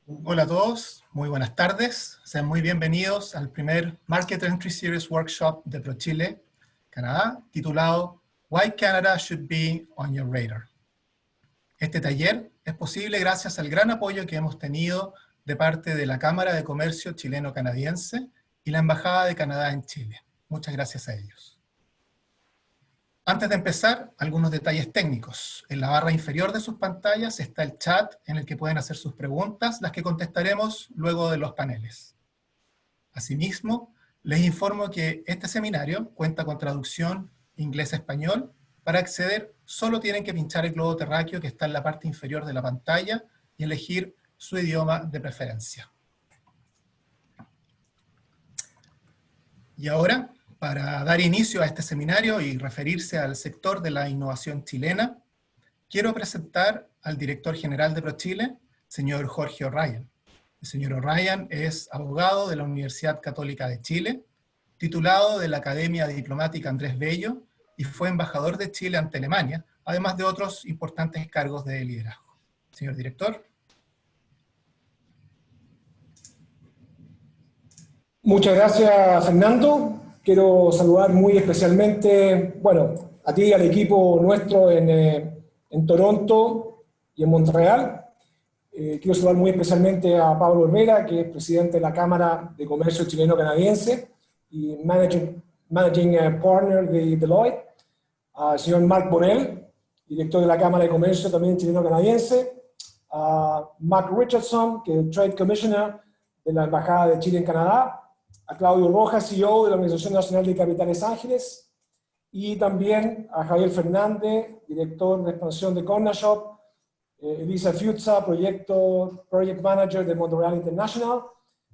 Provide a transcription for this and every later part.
Hola a todos, muy buenas tardes. Sean muy bienvenidos al primer Market Entry Series Workshop de ProChile, Canadá, titulado Why Canada Should Be on Your Radar. Este taller es posible gracias al gran apoyo que hemos tenido de parte de la Cámara de Comercio chileno-canadiense y la Embajada de Canadá en Chile. Muchas gracias a ellos. Antes de empezar, algunos detalles técnicos. En la barra inferior de sus pantallas está el chat en el que pueden hacer sus preguntas, las que contestaremos luego de los paneles. Asimismo, les informo que este seminario cuenta con traducción inglés-español. Para acceder, solo tienen que pinchar el globo terráqueo que está en la parte inferior de la pantalla y elegir su idioma de preferencia. Y ahora, para dar inicio a este seminario y referirse al sector de la innovación chilena, quiero presentar al director general de ProChile, señor Jorge O'Ryan. El señor O'Ryan es abogado de la Universidad Católica de Chile, titulado de la Academia Diplomática Andrés Bello y fue embajador de Chile ante Alemania, además de otros importantes cargos de liderazgo. Señor director. Muchas gracias, Fernando. Quiero saludar muy especialmente, a ti y al equipo nuestro en Toronto y en Montreal. Quiero saludar muy especialmente a Pablo Herrera, que es presidente de la Cámara de Comercio chileno-canadiense y Managing Partner de Deloitte. Al señor Marc Bonnell, director de la Cámara de Comercio también chileno-canadiense. A Mark Richardson, que es Trade Commissioner de la Embajada de Chile en Canadá. A Claudio Rojas, CEO de la Organización Nacional de Capitales Ángeles, y también a Javier Fernández, director de expansión de Cornershop, Eliza Fiuza, Project Manager de Montreal International,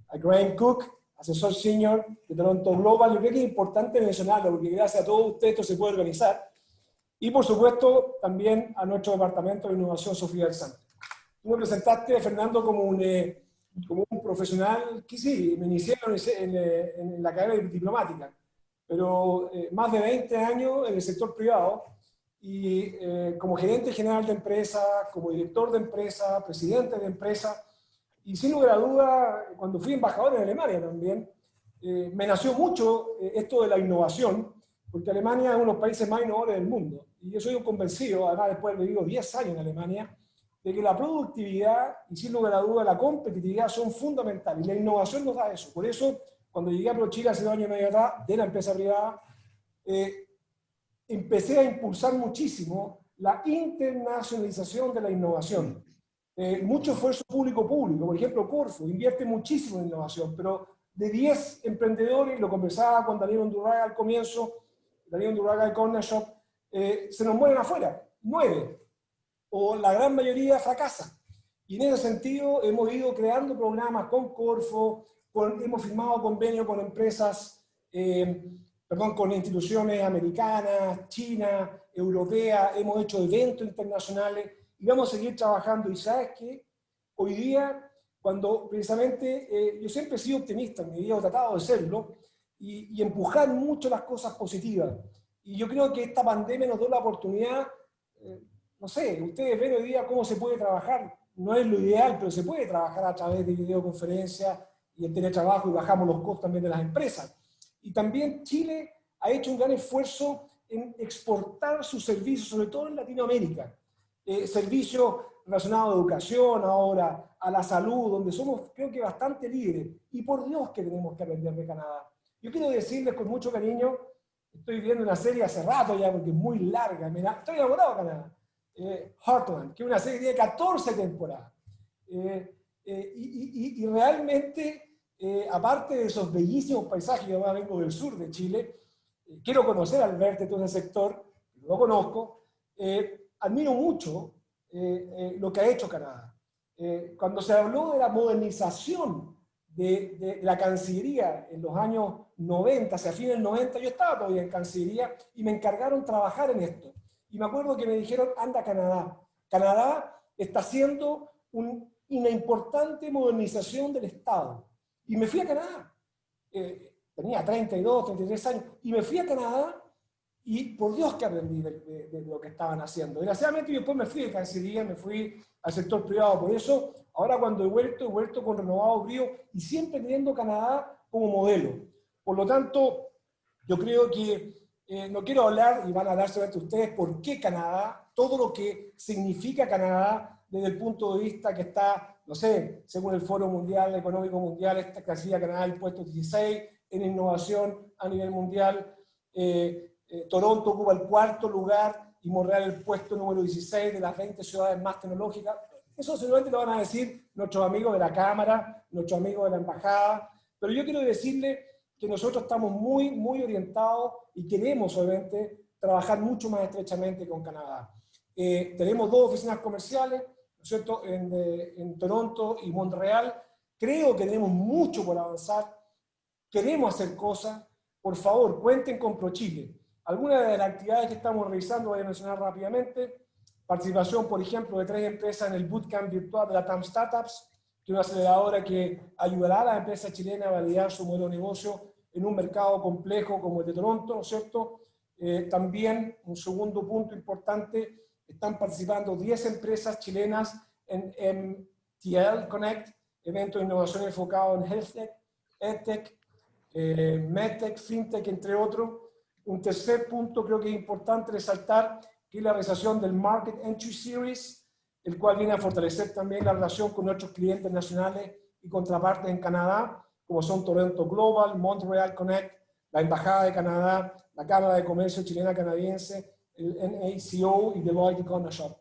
a Cooke, asesor senior de Toronto Global. Yo creo que es importante mencionarlo, porque gracias a todos ustedes esto se puede organizar. Y por supuesto, también a nuestro Departamento de Innovación, Sofía del Santo. Tú me presentaste, Fernando, como un profesional que sí, me inicié en la carrera diplomática, pero más de 20 años en el sector privado y como gerente general de empresa, como director de empresa, presidente de empresa, y sin lugar a duda, cuando fui embajador en Alemania también, me nació mucho esto de la innovación, porque Alemania es uno de los países más innovadores del mundo, y yo soy un convencido, además después de haber vivido 10 años en Alemania, de que la productividad y sin lugar a duda la competitividad son fundamentales. Y la innovación nos da eso. Por eso, cuando llegué a ProChile hace 2 años y medio atrás, de la empresa privada, empecé a impulsar muchísimo la internacionalización de la innovación. Mucho esfuerzo público-público. Por ejemplo, Corfo invierte muchísimo en innovación, pero de 10 emprendedores, lo conversaba con Daniel Undurraga al comienzo, Daniel Undurraga de Cornershop, se nos mueren afuera, 9. O la gran mayoría fracasa. Y en ese sentido hemos ido creando programas con Corfo, hemos firmado convenios con empresas, con instituciones americanas, chinas, europeas, hemos hecho eventos internacionales y vamos a seguir trabajando. Y sabes que hoy día, cuando precisamente yo siempre he sido optimista en mi vida, he tratado de serlo, y empujar mucho las cosas positivas. Y yo creo que esta pandemia nos dio la oportunidad. No sé, ustedes ven hoy día cómo se puede trabajar, no es lo ideal, pero se puede trabajar a través de videoconferencias y el teletrabajo, y bajamos los costos también de las empresas. Y también Chile ha hecho un gran esfuerzo en exportar sus servicios, sobre todo en Latinoamérica. Servicios relacionados a educación ahora, a la salud, donde somos creo que bastante líderes. Y por Dios que tenemos que aprender de Canadá. Yo quiero decirles con mucho cariño, estoy viendo una serie hace rato ya porque es muy larga, estoy enamorado de Canadá. Heartland, que es una serie que tiene 14 temporadas. Y realmente, aparte de esos bellísimos paisajes, yo además vengo del sur de Chile, quiero conocer al verte todo ese sector, lo conozco, admiro mucho lo que ha hecho Canadá. Cuando se habló de la modernización de la Cancillería en los años 90, hacia fines del 90, yo estaba todavía en Cancillería y me encargaron trabajar en esto. Y me acuerdo que me dijeron, anda a Canadá. Canadá está haciendo una importante modernización del Estado. Y me fui a Canadá. Tenía 32, 33 años. Y me fui a Canadá y por Dios que aprendí de lo que estaban haciendo. Desgraciadamente yo después me fui de Cancillería, me fui al sector privado. Por eso Ahora cuando he vuelto con renovado brío y siempre teniendo Canadá como modelo. Por lo tanto, yo creo que no quiero hablar, y van a hablar sobre ustedes, por qué Canadá, todo lo que significa Canadá desde el punto de vista que está, no sé, según el Foro Mundial Económico Mundial, esta casilla Canadá el puesto 16, en innovación a nivel mundial, Toronto ocupa el 4º lugar y Montreal el puesto número 16 de las 20 ciudades más tecnológicas. Eso seguramente lo van a decir nuestros amigos de la Cámara, nuestros amigos de la Embajada, pero yo quiero decirle que nosotros estamos muy orientados y queremos obviamente trabajar mucho más estrechamente con Canadá. Tenemos 2 oficinas comerciales, ¿no es cierto?, en Toronto y Montreal. Creo que tenemos mucho por avanzar, queremos hacer cosas. Por favor, cuenten con ProChile. Algunas de las actividades que estamos revisando, voy a mencionar rápidamente: participación, por ejemplo, de 3 empresas en el bootcamp virtual de la TAM Startups, que es una aceleradora que ayudará a las empresas chilenas a validar su modelo de negocio en un mercado complejo como el de Toronto, ¿no es cierto? También, un segundo punto importante, están participando 10 empresas chilenas en MTL Connect, evento de innovación enfocado en HealthTech, EdTech, MedTech, FinTech, entre otros. Un tercer punto creo que es importante resaltar, que es la realización del Market Entry Series, el cual viene a fortalecer también la relación con nuestros clientes nacionales y contrapartes en Canadá, como son Toronto Global, Montreal Connect, la Embajada de Canadá, la Cámara de Comercio Chilena Canadiense, el NACO y Deloitte y Cornershop.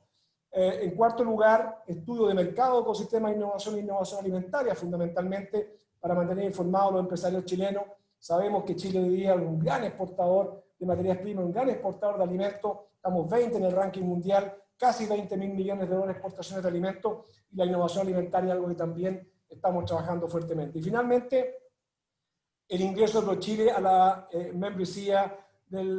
En cuarto lugar, estudio de mercado, ecosistema de innovación e innovación alimentaria, fundamentalmente para mantener informados a los empresarios chilenos. Sabemos que Chile hoy día es un gran exportador de materias primas, un gran exportador de alimentos. Estamos 20 en el ranking mundial, casi 20.000 millones de dólares de exportaciones de alimentos, y la innovación alimentaria es algo que también estamos trabajando fuertemente. Y finalmente, el ingreso de ProChile a la membresía del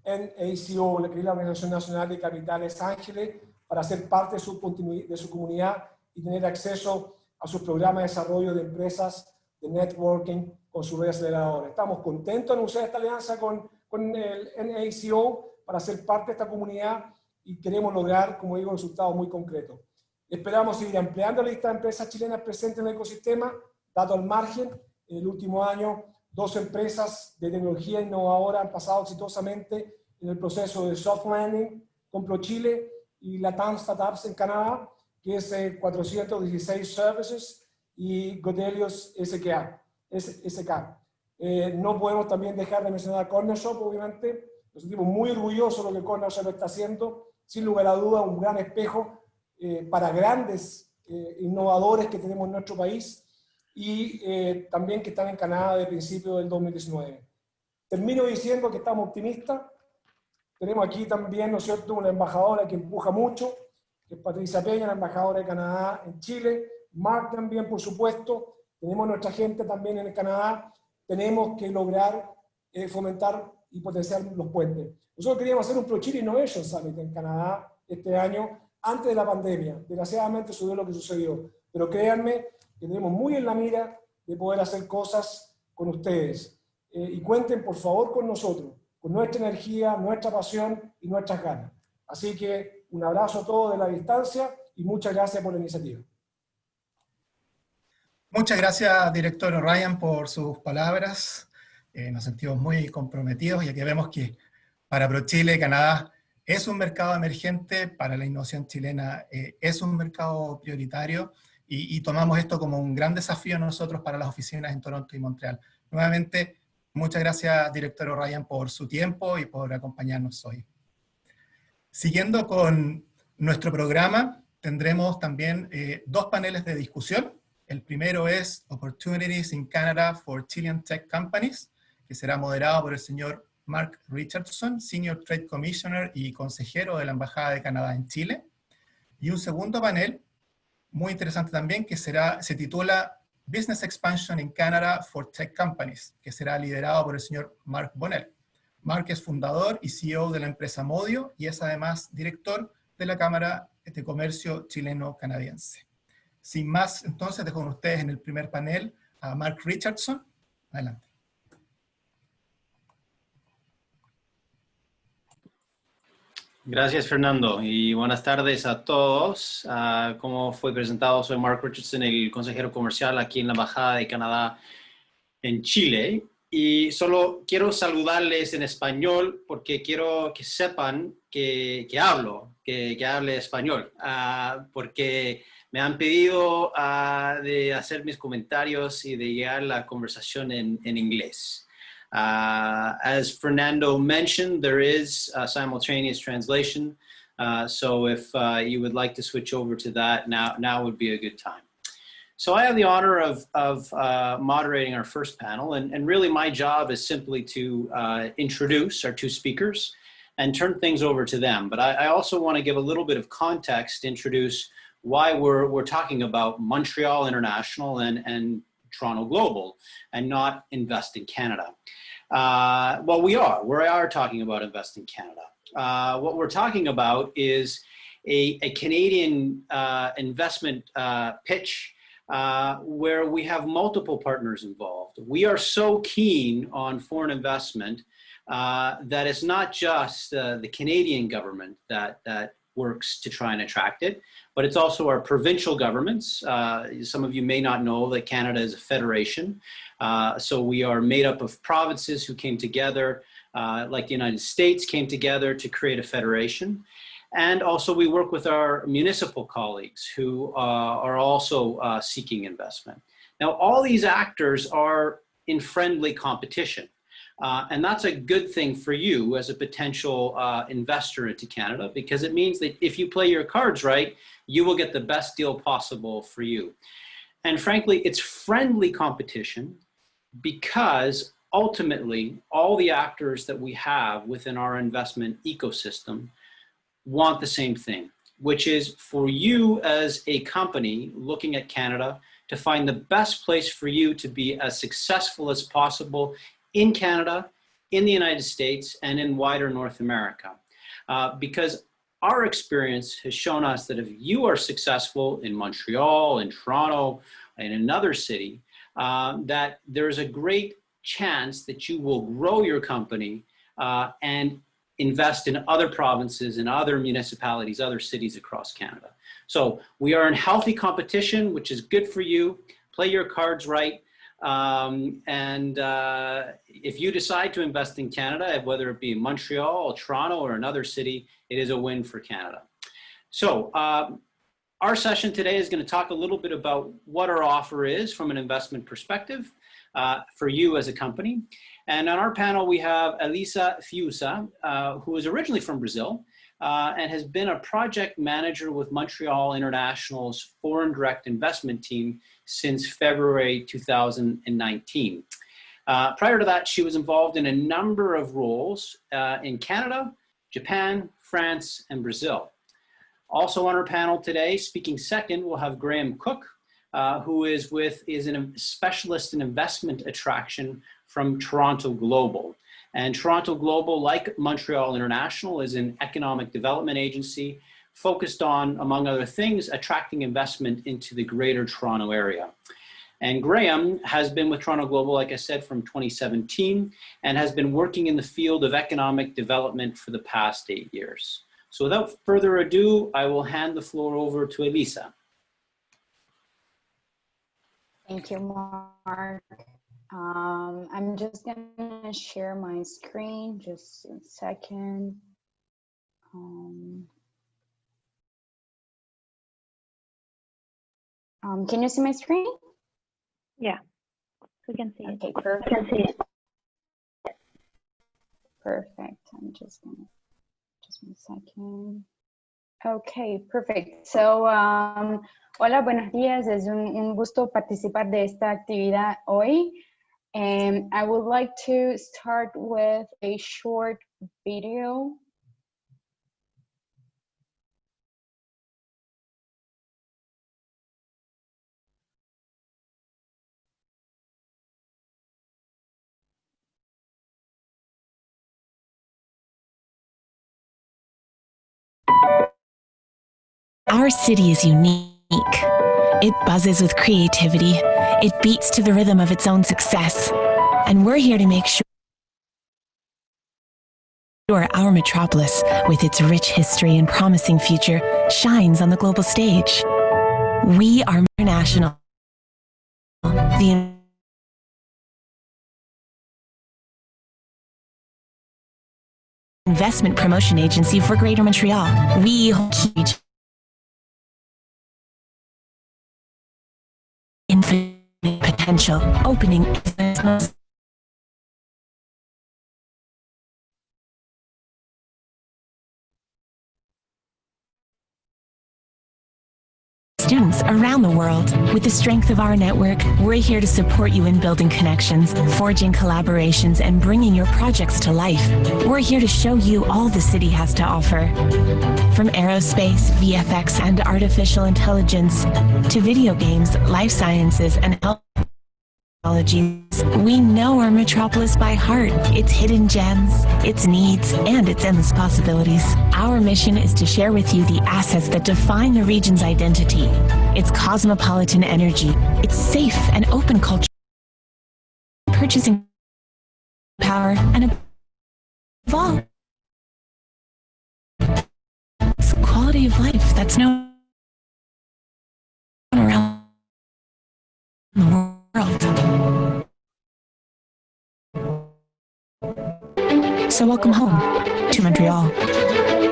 NACO, que es la Organización Nacional de Capitales Ángeles, para ser parte de su comunidad y tener acceso a sus programas de desarrollo de empresas, de networking, con su red aceleradora. Estamos contentos de anunciar esta alianza con el NACO para ser parte de esta comunidad y queremos lograr, como digo, resultados muy concretos. Esperamos seguir ampliando la lista de empresas chilenas presentes en el ecosistema, dato al margen. En el último año, 2 empresas de tecnología innovadora han pasado exitosamente en el proceso de soft landing con ProChile y la TAM Startups en Canadá, que es 416 Services y Godelios SK. No podemos también dejar de mencionar a Cornershop, obviamente. Nos sentimos muy orgullosos de lo que Cornershop está haciendo. Sin lugar a duda, un gran espejo para grandes innovadores que tenemos en nuestro país y también que están en Canadá de principios del 2019. Termino diciendo que estamos optimistas. Tenemos aquí también, ¿no es cierto?, una embajadora que empuja mucho, que es Patricia Peña, la embajadora de Canadá en Chile. Mark también, por supuesto. Tenemos nuestra gente también en el Canadá. Tenemos que lograr fomentar y potenciar los puentes. Nosotros queríamos hacer un ProChile Innovation Summit en Canadá este año, antes de la pandemia. Desgraciadamente sucedió lo que sucedió. Pero créanme que tenemos muy en la mira de poder hacer cosas con ustedes. Y cuenten, por favor, con nosotros, con nuestra energía, nuestra pasión y nuestras ganas. Así que un abrazo a todos de la distancia y muchas gracias por la iniciativa. Muchas gracias, director O'Ryan, por sus palabras. Nos sentimos muy comprometidos, ya que vemos que para ProChile, Canadá es un mercado emergente, para la innovación chilena es un mercado prioritario, y tomamos esto como un gran desafío nosotros para las oficinas en Toronto y Montreal. Nuevamente, muchas gracias, director O'Ryan, por su tiempo y por acompañarnos hoy. Siguiendo con nuestro programa, tendremos también 2 paneles de discusión. El primero es Opportunities in Canada for Chilean Tech Companies, que será moderado por el señor Mark Richardson, Senior Trade Commissioner y consejero de la Embajada de Canadá en Chile. Y un segundo panel, muy interesante también, que se titula Business Expansion in Canada for Tech Companies, que será liderado por el señor Mark Bonnell. Mark es fundador y CEO de la empresa Modio y es además director de la Cámara de Comercio Chileno-Canadiense. Sin más, entonces, dejo con ustedes en el primer panel a Mark Richardson. Adelante. Gracias, Fernando, y buenas tardes a todos. Como fue presentado, soy Mark Richardson, el consejero comercial aquí en la Embajada de Canadá en Chile. Y solo quiero saludarles en español porque quiero que sepan que hable español, porque me han pedido de hacer mis comentarios y de guiar la conversación en inglés. As Fernando mentioned, there is a simultaneous translation. So if you would like to switch over to that, now would be a good time. So I have the honor of moderating our first panel, and really my job is simply to introduce our two speakers and turn things over to them. But I also want to give a little bit of context, introduce why we're talking about Montreal International and Toronto Global and not Invest in Canada. Well, we are talking about Invest in Canada. What we're talking about is a Canadian investment pitch where we have multiple partners involved. We are so keen on foreign investment that it's not just the Canadian government that works to try and attract it, but it's also our provincial governments. Some of you may not know that Canada is a federation. So we are made up of provinces who came together, like the United States came together to create a federation. And also we work with our municipal colleagues who are also seeking investment. Now, all these actors are in friendly competition. And that's a good thing for you as a potential investor into Canada, because it means that if you play your cards right, you will get the best deal possible for you. And frankly, it's friendly competition because ultimately all the actors that we have within our investment ecosystem want the same thing, which is for you as a company looking at Canada to find the best place for you to be as successful as possible in Canada, in the United States, and in wider North America. Because our experience has shown us that if you are successful in Montreal, in Toronto, in another city, that there's a great chance that you will grow your company and invest in other provinces and other municipalities, other cities across Canada. So we are in healthy competition, which is good for you. Play your cards right. If you decide to invest in Canada, whether it be in Montreal or Toronto or another city, it is a win for Canada. So our session today is going to talk a little bit about what our offer is from an investment perspective for you as a company. And on our panel, we have Eliza Fiuza, who is originally from Brazil and has been a project manager with Montreal International's foreign direct investment team since February 2019. Prior to that, she was involved in a number of roles in Canada, Japan, France, and Brazil. Also on our panel today, speaking second, we'll have Graham Cooke, who is a specialist in investment attraction from Toronto Global. And Toronto Global, like Montreal International, is an economic development agency focused on, among other things, attracting investment into the greater Toronto area. And Graham has been with Toronto Global, like I said, from 2017, and has been working in the field of economic development for the past 8 years. So without further ado, I will hand the floor over to Eliza. Thank you, Mark. I'm just gonna share my screen, just a second. Can you see my screen? Yeah, we can see it. Okay, perfect. Perfect. I'm just gonna, just one second. Okay, perfect. So, hola, buenos días. Es un gusto participar de esta actividad hoy. And I would like to start with a short video. Our city is unique. It buzzes with creativity. It beats to the rhythm of its own success. And we're here to make sure our metropolis, with its rich history and promising future, shines on the global stage. We are International, the investment promotion agency for Greater Montreal. We hold huge infinite potential, opening students around the world. With the strength of our network, we're here to support you in building connections, forging collaborations, and bringing your projects to life. We're here to show you all the city has to offer. From aerospace, VFX, and artificial intelligence, to video games, life sciences, and health technologies, we know our metropolis by heart, its hidden gems, its needs, and its endless possibilities. Our mission is to share with you the assets that define the region's identity, its cosmopolitan energy, its safe and open culture, purchasing power, and above all, it's a quality of life that's known around the world. So welcome home to Montreal.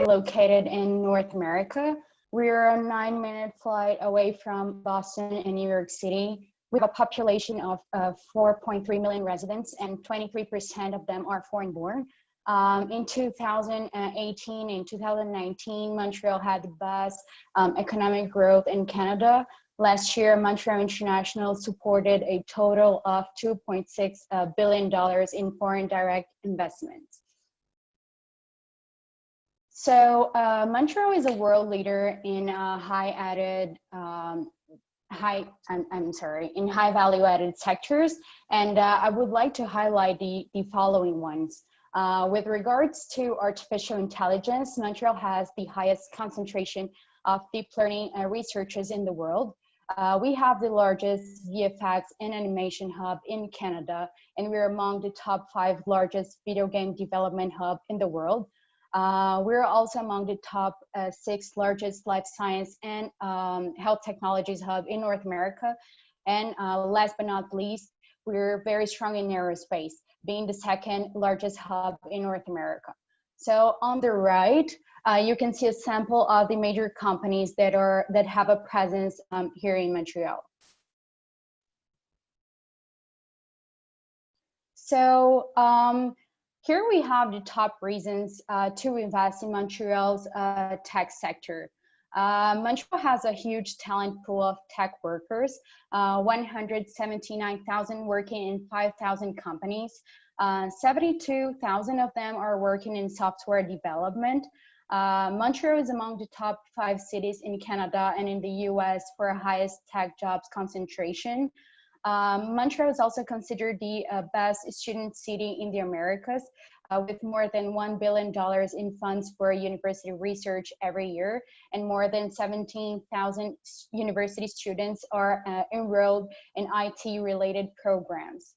Located in North America, we're a 9-minute flight away from Boston and New York City. We have a population of 4.3 million residents, and 23% of them are foreign-born. In 2018 and 2019, Montreal had the best economic growth in Canada. Last year, Montreal International supported a total of $2.6 billion in foreign direct investments. So Montreal is a world leader in high value added sectors, and I would like to highlight the following ones. With regards to artificial intelligence, Montreal has the highest concentration of deep learning researchers in the world. We have the largest VFX and animation hub in Canada, and we're among the top 5 largest video game development hub in the world. We're also among the top 6 largest life science and health technologies hub in North America. And last but not least, we're very strong in aerospace, being the 2nd largest hub in North America. So on the right, you can see a sample of the major companies that have a presence here in Montreal. So here we have the top reasons to invest in Montreal's tech sector. Montreal has a huge talent pool of tech workers, 179,000 working in 5,000 companies. 72,000 of them are working in software development. Montreal is among the top 5 cities in Canada and in the US for highest tech jobs concentration. Montreal is also considered the best student city in the Americas, with more than $1 billion in funds for university research every year, and more than 17,000 university students are enrolled in IT-related programs.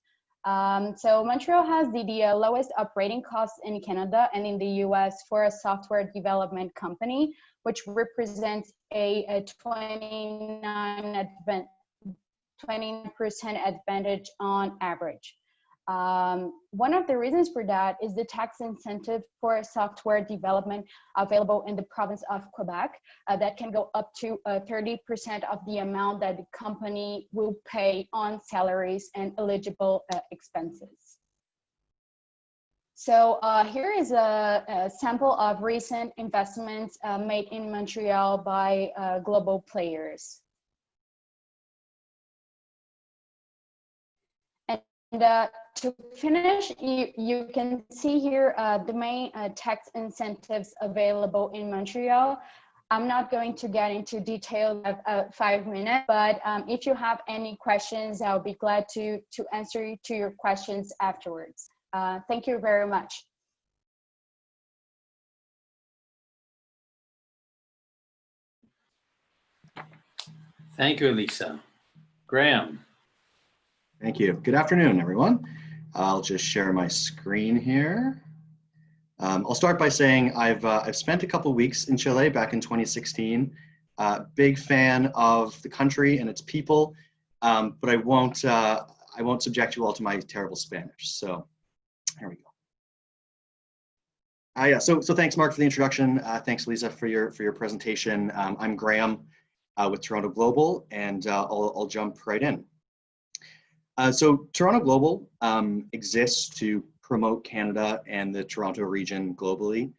So Montreal has the lowest operating costs in Canada and in the US for a software development company, which represents a 29% advantage on average. One of the reasons for that is the tax incentive for software development available in the province of Quebec that can go up to 30% of the amount that the company will pay on salaries and eligible expenses. So here is a sample of recent investments made in Montreal by global players. And to finish, you can see here the main tax incentives available in Montreal. I'm not going to get into detail of 5 minutes, but if you have any questions, I'll be glad to answer to your questions afterwards. Thank you very much. Thank you, Eliza. Graham. Thank you. Good afternoon, everyone. I'll just share my screen here. I'll start by saying I've spent a couple weeks in Chile back in 2016. Big fan of the country and its people, but I won't subject you all to my terrible Spanish. So here we go. Yeah, so thanks, Mark, for the introduction. Thanks, Eliza, for your presentation. I'm Graham with Toronto Global, and I'll jump right in. So Toronto Global exists to promote Canada and the Toronto region globally.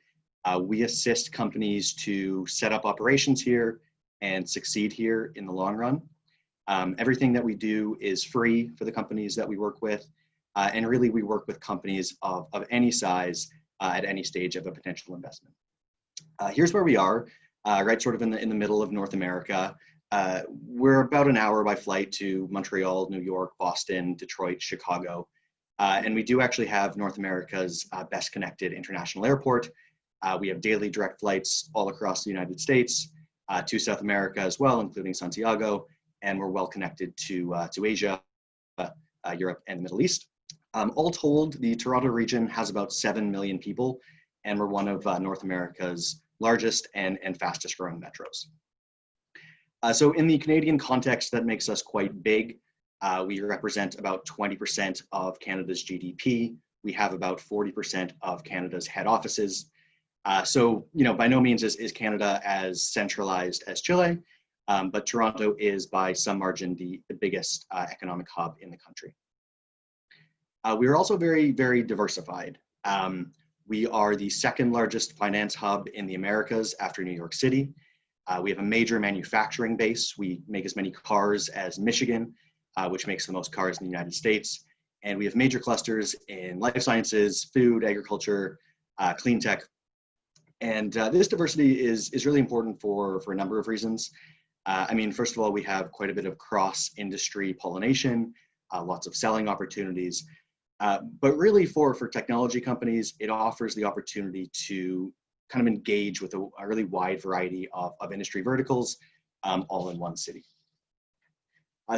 We assist companies to set up operations here and succeed here in the long run. Everything that we do is free for the companies that we work with, and really we work with companies of any size at any stage of a potential investment. Here's where we are, right sort of in the middle of North America. We're about an hour by flight to Montreal, New York, Boston, Detroit, Chicago. And we do actually have North America's best connected international airport. We have daily direct flights all across the United States, to South America as well, including Santiago, and we're well connected to Asia, Europe, and the Middle East. All told, the Toronto region has about 7 million people, and we're one of North America's largest and fastest growing metros. So in the Canadian context, that makes us quite big. We represent about 20% of Canada's GDP. We have about 40% of Canada's head offices. So, by no means is Canada as centralized as Chile, but Toronto is by some margin the biggest economic hub in the country. We are also very, very diversified. We are the second largest finance hub in the Americas after New York City. We have a major manufacturing base. We make as many cars as Michigan, which makes the most cars in the United States. And we have major clusters in life sciences, food, agriculture, clean tech. And this diversity is really important for a number of reasons. First of all, we have quite a bit of cross-industry pollination, lots of selling opportunities. But really for technology companies, it offers the opportunity to kind of engage with a really wide variety of industry verticals, all in one city.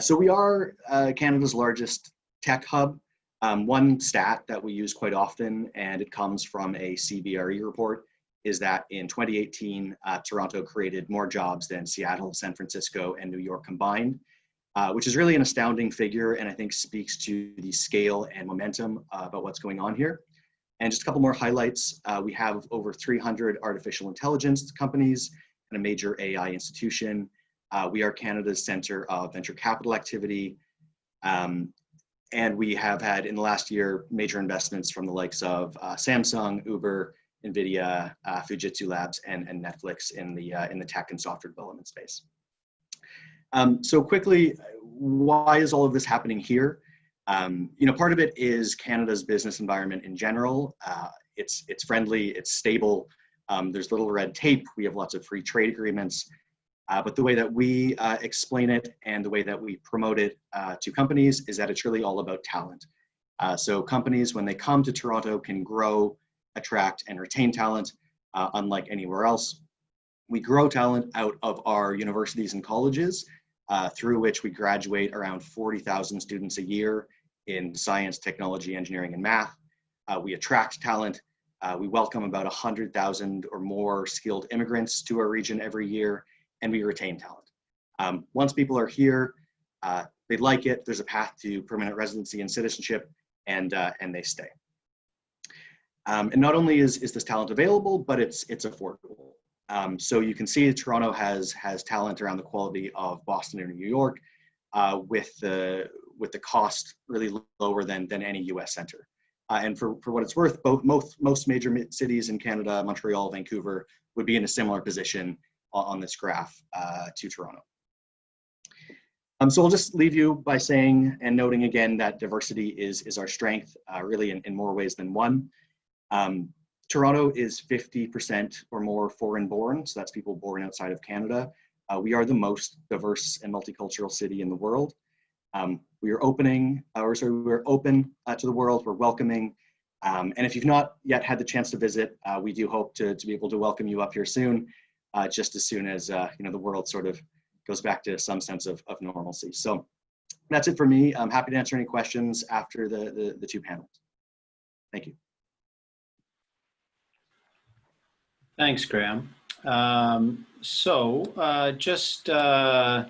So we are Canada's largest tech hub. One stat that we use quite often, and it comes from a CBRE report, is that in 2018, Toronto created more jobs than Seattle, San Francisco, and New York combined, which is really an astounding figure, and I think speaks to the scale and momentum about what's going on here. And just a couple more highlights. We have over 300 artificial intelligence companies and a major AI institution. We are Canada's center of venture capital activity. And we have had in the last year major investments from the likes of Samsung, Uber, NVIDIA, Fujitsu Labs, and Netflix in the tech and software development space. So quickly, why is all of this happening here? Part of it is Canada's business environment in general. It's friendly, it's stable. There's little red tape. We have lots of free trade agreements. But the way that we explain it and the way that we promote it to companies is that it's really all about talent. So companies, when they come to Toronto, can grow, attract, and retain talent, unlike anywhere else. We grow talent out of our universities and colleges, through which we graduate around 40,000 students a year in science, technology, engineering, and math. We attract talent. We welcome about 100,000 or more skilled immigrants to our region every year, and we retain talent. Once people are here, they like it, there's a path to permanent residency and citizenship, and they stay. And not only is this talent available, but it's affordable. So you can see Toronto has talent around the quality of Boston or New York, with the cost really lower than any US center. And for what it's worth, most major cities in Canada, Montreal, Vancouver, would be in a similar position on this graph to Toronto. So I'll just leave you by saying and noting again that diversity is our strength, really in more ways than one. Toronto is 50% or more foreign born, so that's people born outside of Canada. We are the most diverse and multicultural city in the world. We're open to the world, we're welcoming. And if you've not yet had the chance to visit, we do hope to be able to welcome you up here soon, just as soon as the world sort of goes back to some sense of normalcy. So that's it for me. I'm happy to answer any questions after the two panels. Thank you. Thanks, Graham. Just to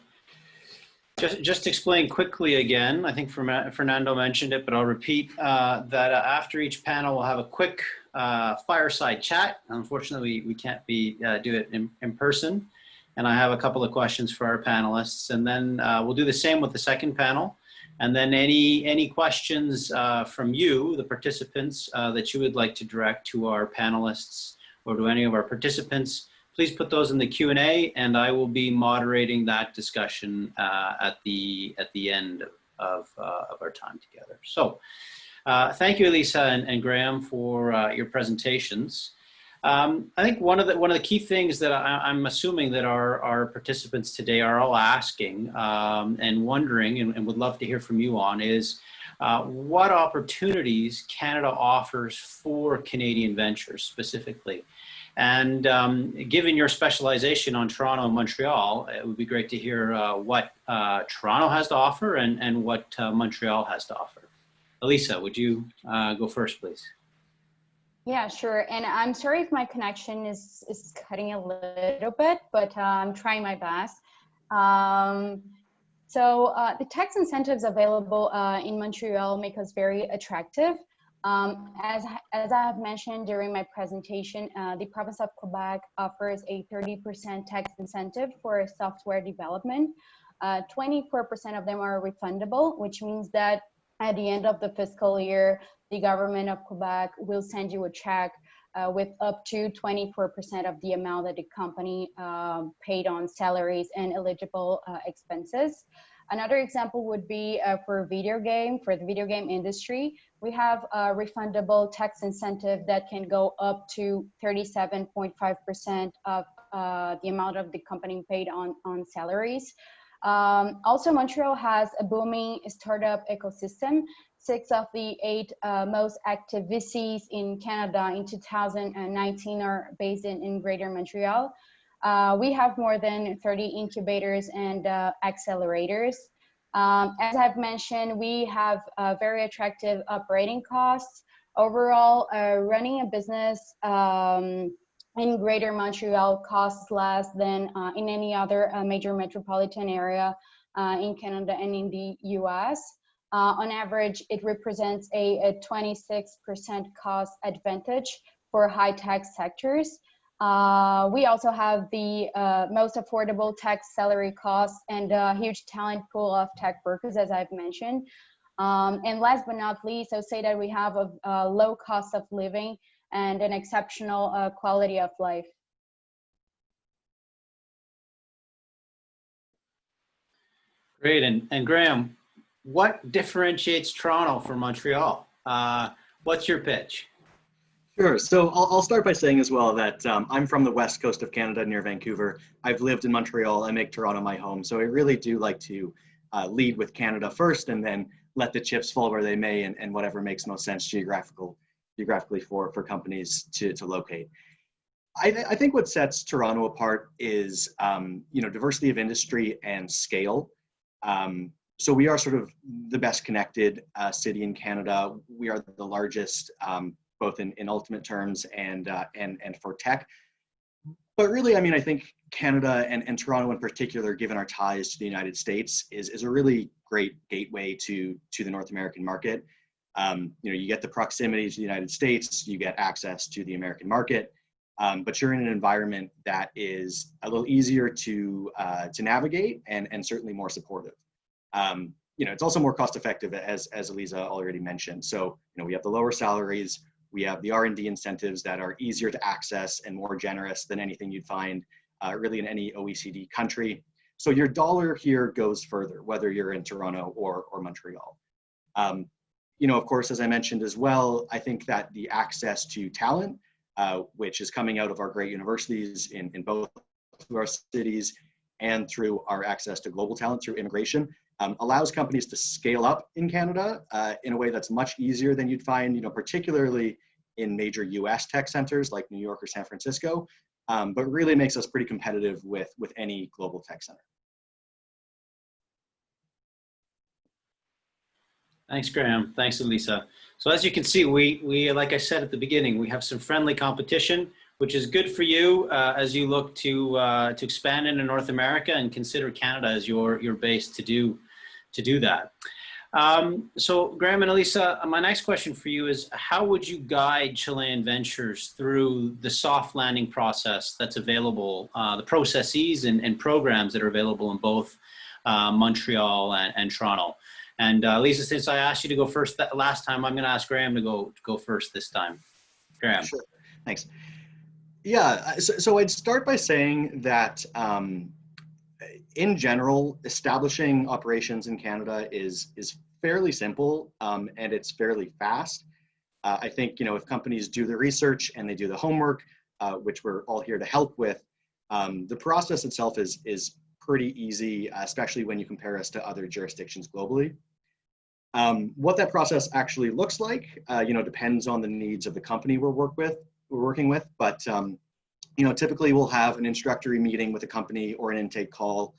explain quickly again, I think Fernando mentioned it, but I'll repeat that after each panel, we'll have a quick fireside chat. Unfortunately, we can't do it in person. And I have a couple of questions for our panelists. And then we'll do the same with the second panel. And then any questions from you, the participants, that you would like to direct to our panelists or to any of our participants, please put those in the Q&A, and I will be moderating that discussion at the end of our time together. So thank you, Eliza and Graham, for your presentations. I think one of the key things that I'm assuming that our participants today are all asking and wondering and would love to hear from you on is what opportunities Canada offers for Canadian ventures specifically. And given your specialization on Toronto and Montreal, it would be great to hear what Toronto has to offer and what Montreal has to offer. Eliza, would you go first, please? Yeah, sure. And I'm sorry if my connection is cutting a little bit, but I'm trying my best. So the tax incentives available in Montreal make us very attractive. As I have mentioned during my presentation, the province of Quebec offers a 30% tax incentive for software development. 24% of them are refundable, which means that at the end of the fiscal year, the government of Quebec will send you a check with up to 24% of the amount that the company paid on salaries and eligible expenses. Another example would be for the video game industry. We have a refundable tax incentive that can go up to 37.5% of the amount of the company paid on salaries. Also, Montreal has a booming startup ecosystem. 6 of the 8 most active VCs in Canada in 2019 are based in Greater Montreal. We have more than 30 incubators and accelerators. As I've mentioned, we have very attractive operating costs. Overall, running a business in Greater Montreal costs less than in any other major metropolitan area in Canada and in the US. On average, it represents a 26% cost advantage for high tax sectors. We also have the most affordable tax salary costs and a huge talent pool of tech workers, as I've mentioned. And last but not least, I'll say that we have a low cost of living and an exceptional quality of life. Great, and Graham, what differentiates Toronto from Montreal? What's your pitch? Sure. So I'll start by saying as well that I'm from the west coast of Canada near Vancouver. I've lived in Montreal. I make Toronto my home. So I really do like to lead with Canada first and then let the chips fall where they may and whatever makes most sense geographically for companies to locate. I think what sets Toronto apart is diversity of industry and scale. So we are sort of the best connected city in Canada. We are the largest, both in ultimate terms and for tech. But really, I mean, I think Canada and Toronto in particular, given our ties to the United States, is a really great gateway to the North American market. You get the proximity to the United States, you get access to the American market, but you're in an environment that is a little easier to navigate and certainly more supportive. It's also more cost effective, as Eliza already mentioned. So, we have the lower salaries, we have the R&D incentives that are easier to access and more generous than anything you'd find really in any OECD country. So your dollar here goes further, whether you're in Toronto or Montreal. Of course, as I mentioned as well, I think that the access to talent, which is coming out of our great universities in both of our cities and through our access to global talent through immigration, allows companies to scale up in Canada in a way that's much easier than you'd find, particularly in major US tech centers like New York or San Francisco, but really makes us pretty competitive with any global tech center. Thanks, Graham. Thanks, Eliza. So as you can see, we like I said at the beginning, we have some friendly competition. which is good for you as you look to expand into North America and consider Canada as your base to do that. So Graeme and Eliza, my next question for you is, how would you guide Chilean ventures through the soft landing process that's available, the processes and programs that are available in both Montreal and Toronto? And Eliza, since I asked you to go first last time, I'm going to ask Graeme to go first this time. Graeme. Sure, thanks. Yeah, so I'd start by saying that in general, establishing operations in Canada is fairly simple and it's fairly fast. I think, if companies do the research and they do the homework, which we're all here to help with, the process itself is pretty easy, especially when you compare us to other jurisdictions globally. What that process actually looks like, depends on the needs of the company we're working with, but typically we'll have an introductory meeting with a company or an intake call.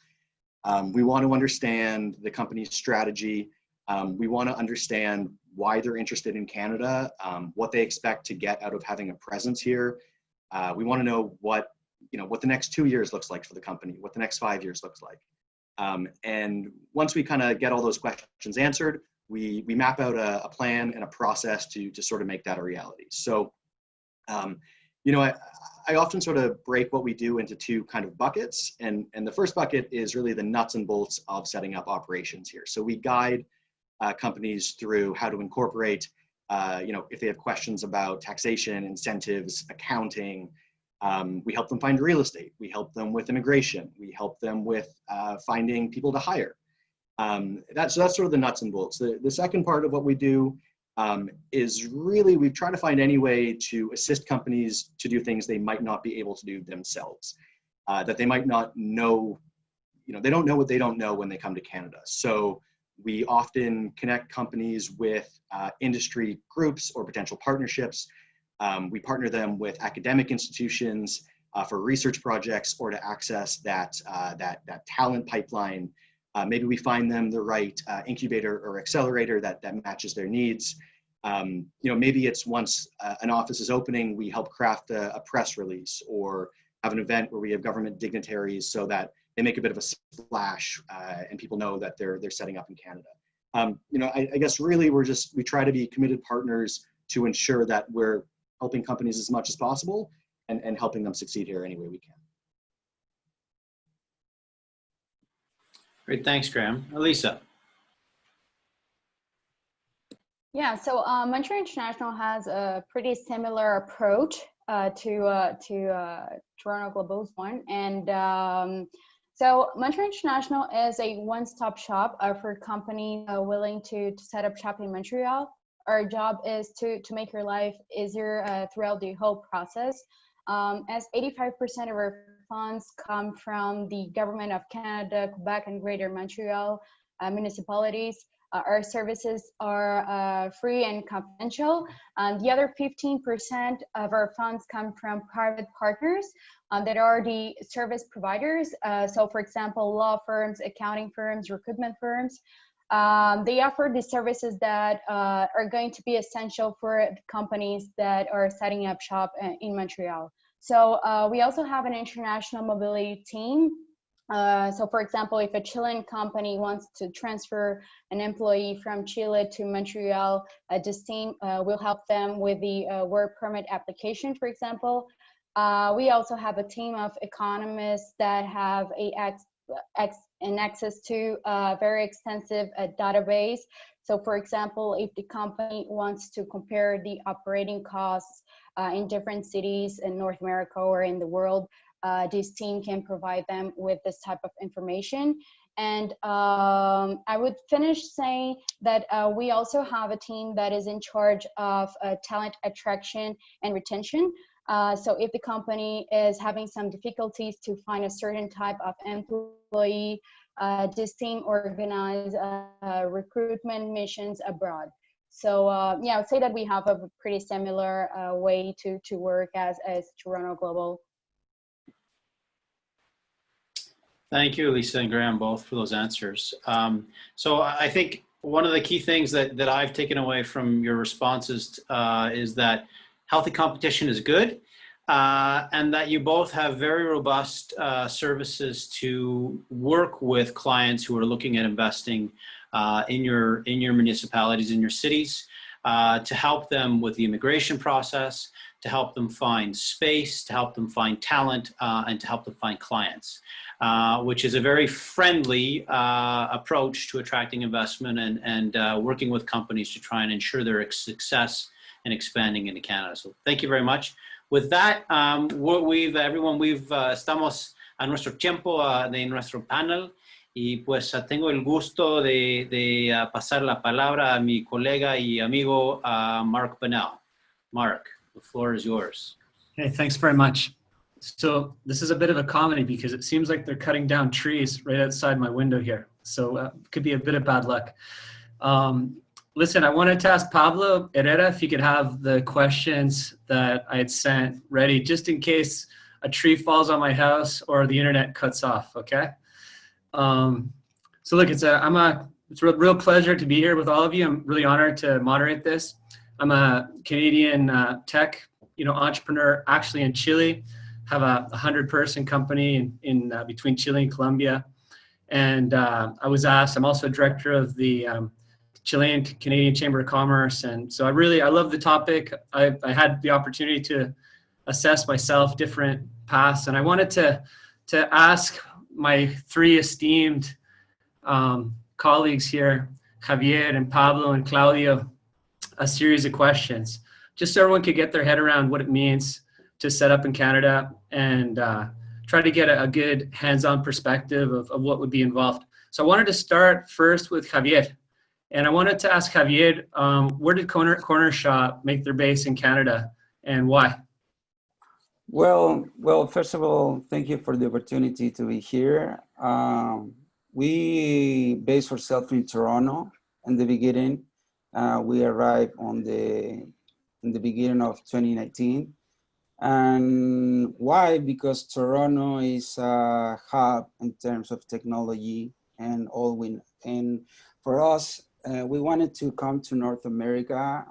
We want to understand the company's strategy. We want to understand why they're interested in Canada, what they expect to get out of having a presence here. We want to know what the next 2 years looks like for the company, what the next 5 years looks like. And once we kind of get all those questions answered, we map out a plan and a process to sort of make that a reality. So, I often sort of break what we do into two kind of buckets. And the first bucket is really the nuts and bolts of setting up operations here. So we guide companies through how to incorporate, if they have questions about taxation, incentives, accounting. We help them find real estate. We help them with immigration. We help them with finding people to hire. That's sort of the nuts and bolts. The second part of what we do is really, we try to find any way to assist companies to do things they might not be able to do themselves, that they might not know, they don't know what they don't know when they come to Canada. So we often connect companies with industry groups or potential partnerships. We partner them with academic institutions for research projects or to access that talent pipeline. Maybe we find them the right incubator or accelerator that matches their needs. Maybe it's once an office is opening, we help craft a press release or have an event where we have government dignitaries so that they make a bit of a splash and people know that they're setting up in Canada. I guess really we try to be committed partners to ensure that we're helping companies as much as possible and helping them succeed here any way we can. Great, thanks, Graeme. Eliza. Yeah, so Montreal International has a pretty similar approach to Toronto Global's one, and so Montreal International is a one-stop shop for companies willing to set up shop in Montreal. Our job is to make your life easier throughout the whole process. As 85% of our funds come from the Government of Canada, Quebec, and Greater Montreal municipalities, our services are free and confidential. The other 15% of our funds come from private partners that are the service providers. So for example, law firms, accounting firms, recruitment firms. They offer the services that are going to be essential for the companies that are setting up shop in Montreal. So we also have an international mobility team. So for example, if a Chilean company wants to transfer an employee from Chile to Montreal, this team will help them with the work permit application, for example. We also have a team of economists that have an access to a very extensive database. So for example, if the company wants to compare the operating costs in different cities in North America or in the world, this team can provide them with this type of information. And I would finish saying that we also have a team that is in charge of talent attraction and retention. So if the company is having some difficulties to find a certain type of employee, this team organizes recruitment missions abroad. So yeah, I would say that we have a pretty similar way to work as Toronto Global. Thank you, Eliza and Graeme, both for those answers. So I think one of the key things that I've taken away from your responses is that healthy competition is good. and that you both have very robust services to work with clients who are looking at investing in your municipalities, in your cities, to help them with the immigration process, to help them find space, to help them find talent, and to help them find clients, which is a very friendly approach to attracting investment and working with companies to try and ensure their success in expanding into Canada. So thank you very much. With that, estamos a nuestro tiempo de nuestro panel. Y pues tengo el gusto de pasar la palabra a mi colega y amigo Mark Bunnell. Mark, the floor is yours. Hey, thanks very much. So this is a bit of a comedy because it seems like they're cutting down trees right outside my window here. So it could be a bit of bad luck. Listen, I wanted to ask Pablo Herrera if he could have the questions that I had sent ready just in case a tree falls on my house or the internet cuts off, okay? So look, it's a real pleasure to be here with all of you. I'm really honored to moderate this. I'm a Canadian tech, entrepreneur, actually in Chile. Have a 100-person company in between Chile and Colombia, and I was asked. I'm also a director of the Chilean Canadian Chamber of Commerce, and so I love the topic. I had the opportunity to assess myself different paths, and I wanted to ask my three esteemed colleagues here, Javier and Pablo and Claudio, a series of questions, just so everyone could get their head around what it means to set up in Canada and try to get a good hands-on perspective of what would be involved. So I wanted to start first with Javier. And I wanted to ask Javier, where did Cornershop make their base in Canada and why? Well, first of all, thank you for the opportunity to be here. We based ourselves in Toronto in the beginning. We arrived in the beginning of 2019. And why? Because Toronto is a hub in terms of technology and for us, we wanted to come to North America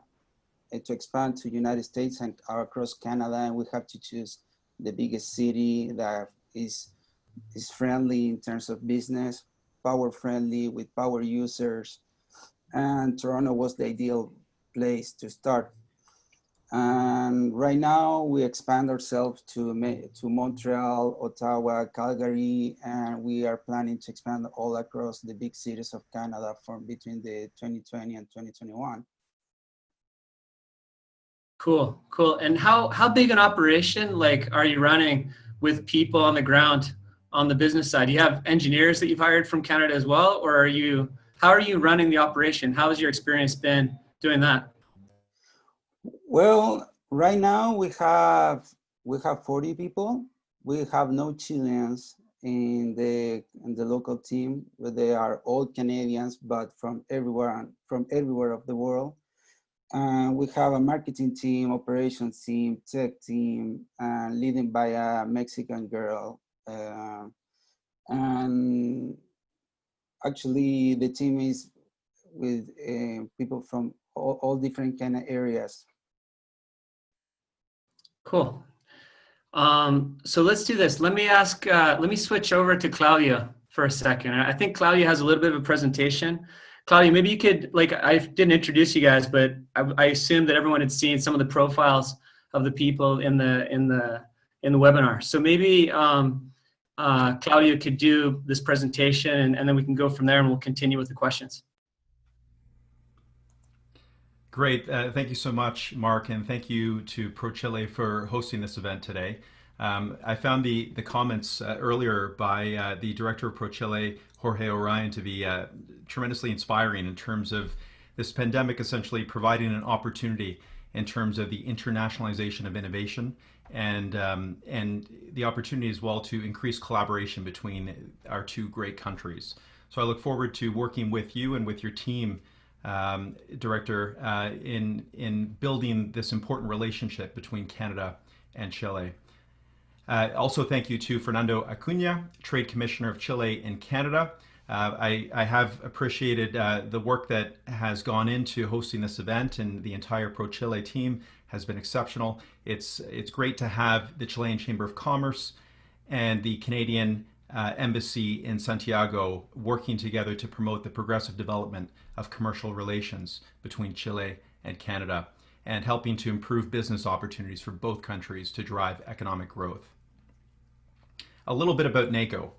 to expand to United States and across Canada, and we have to choose the biggest city that is friendly in terms of business, power friendly with power users, and Toronto was the ideal place to start. And right now we expand ourselves to Montreal, Ottawa, Calgary, and we are planning to expand all across the big cities of Canada from between the 2020 and 2021. Cool. And how big an operation are you running with people on the ground on the business side? Do you have engineers that you've hired from Canada as well, or how are you running the operation? How has your experience been doing that? Well, right now we have 40 people. We have no Chileans in the local team. They are all Canadians, but from everywhere of the world. We have a marketing team, operations team, tech team, leading by a Mexican girl. And actually, the team is with people from all different kind of areas. Cool. So let's do this. Let me switch over to Claudio for a second. I think Claudio has a little bit of a presentation. Claudio, maybe you could, I didn't introduce you guys, but I assumed that everyone had seen some of the profiles of the people in the webinar. So maybe Claudio could do this presentation and then we can go from there and we'll continue with the questions. Great. Thank you so much, Mark, and thank you to ProChile for hosting this event today. I found the comments earlier by the director of ProChile, Jorge Orion, to be tremendously inspiring in terms of this pandemic essentially providing an opportunity in terms of the internationalization of innovation and the opportunity as well to increase collaboration between our two great countries. So I look forward to working with you and with your team, Director, in building this important relationship between Canada and Chile. Also, thank you to Fernando Acuña, Trade Commissioner of Chile in Canada, I have appreciated the work that has gone into hosting this event, and the entire ProChile team has been exceptional. It's great to have the Chilean Chamber of Commerce and the Canadian Embassy in Santiago working together to promote the progressive development of commercial relations between Chile and Canada, and helping to improve business opportunities for both countries to drive economic growth. A little bit about NACO.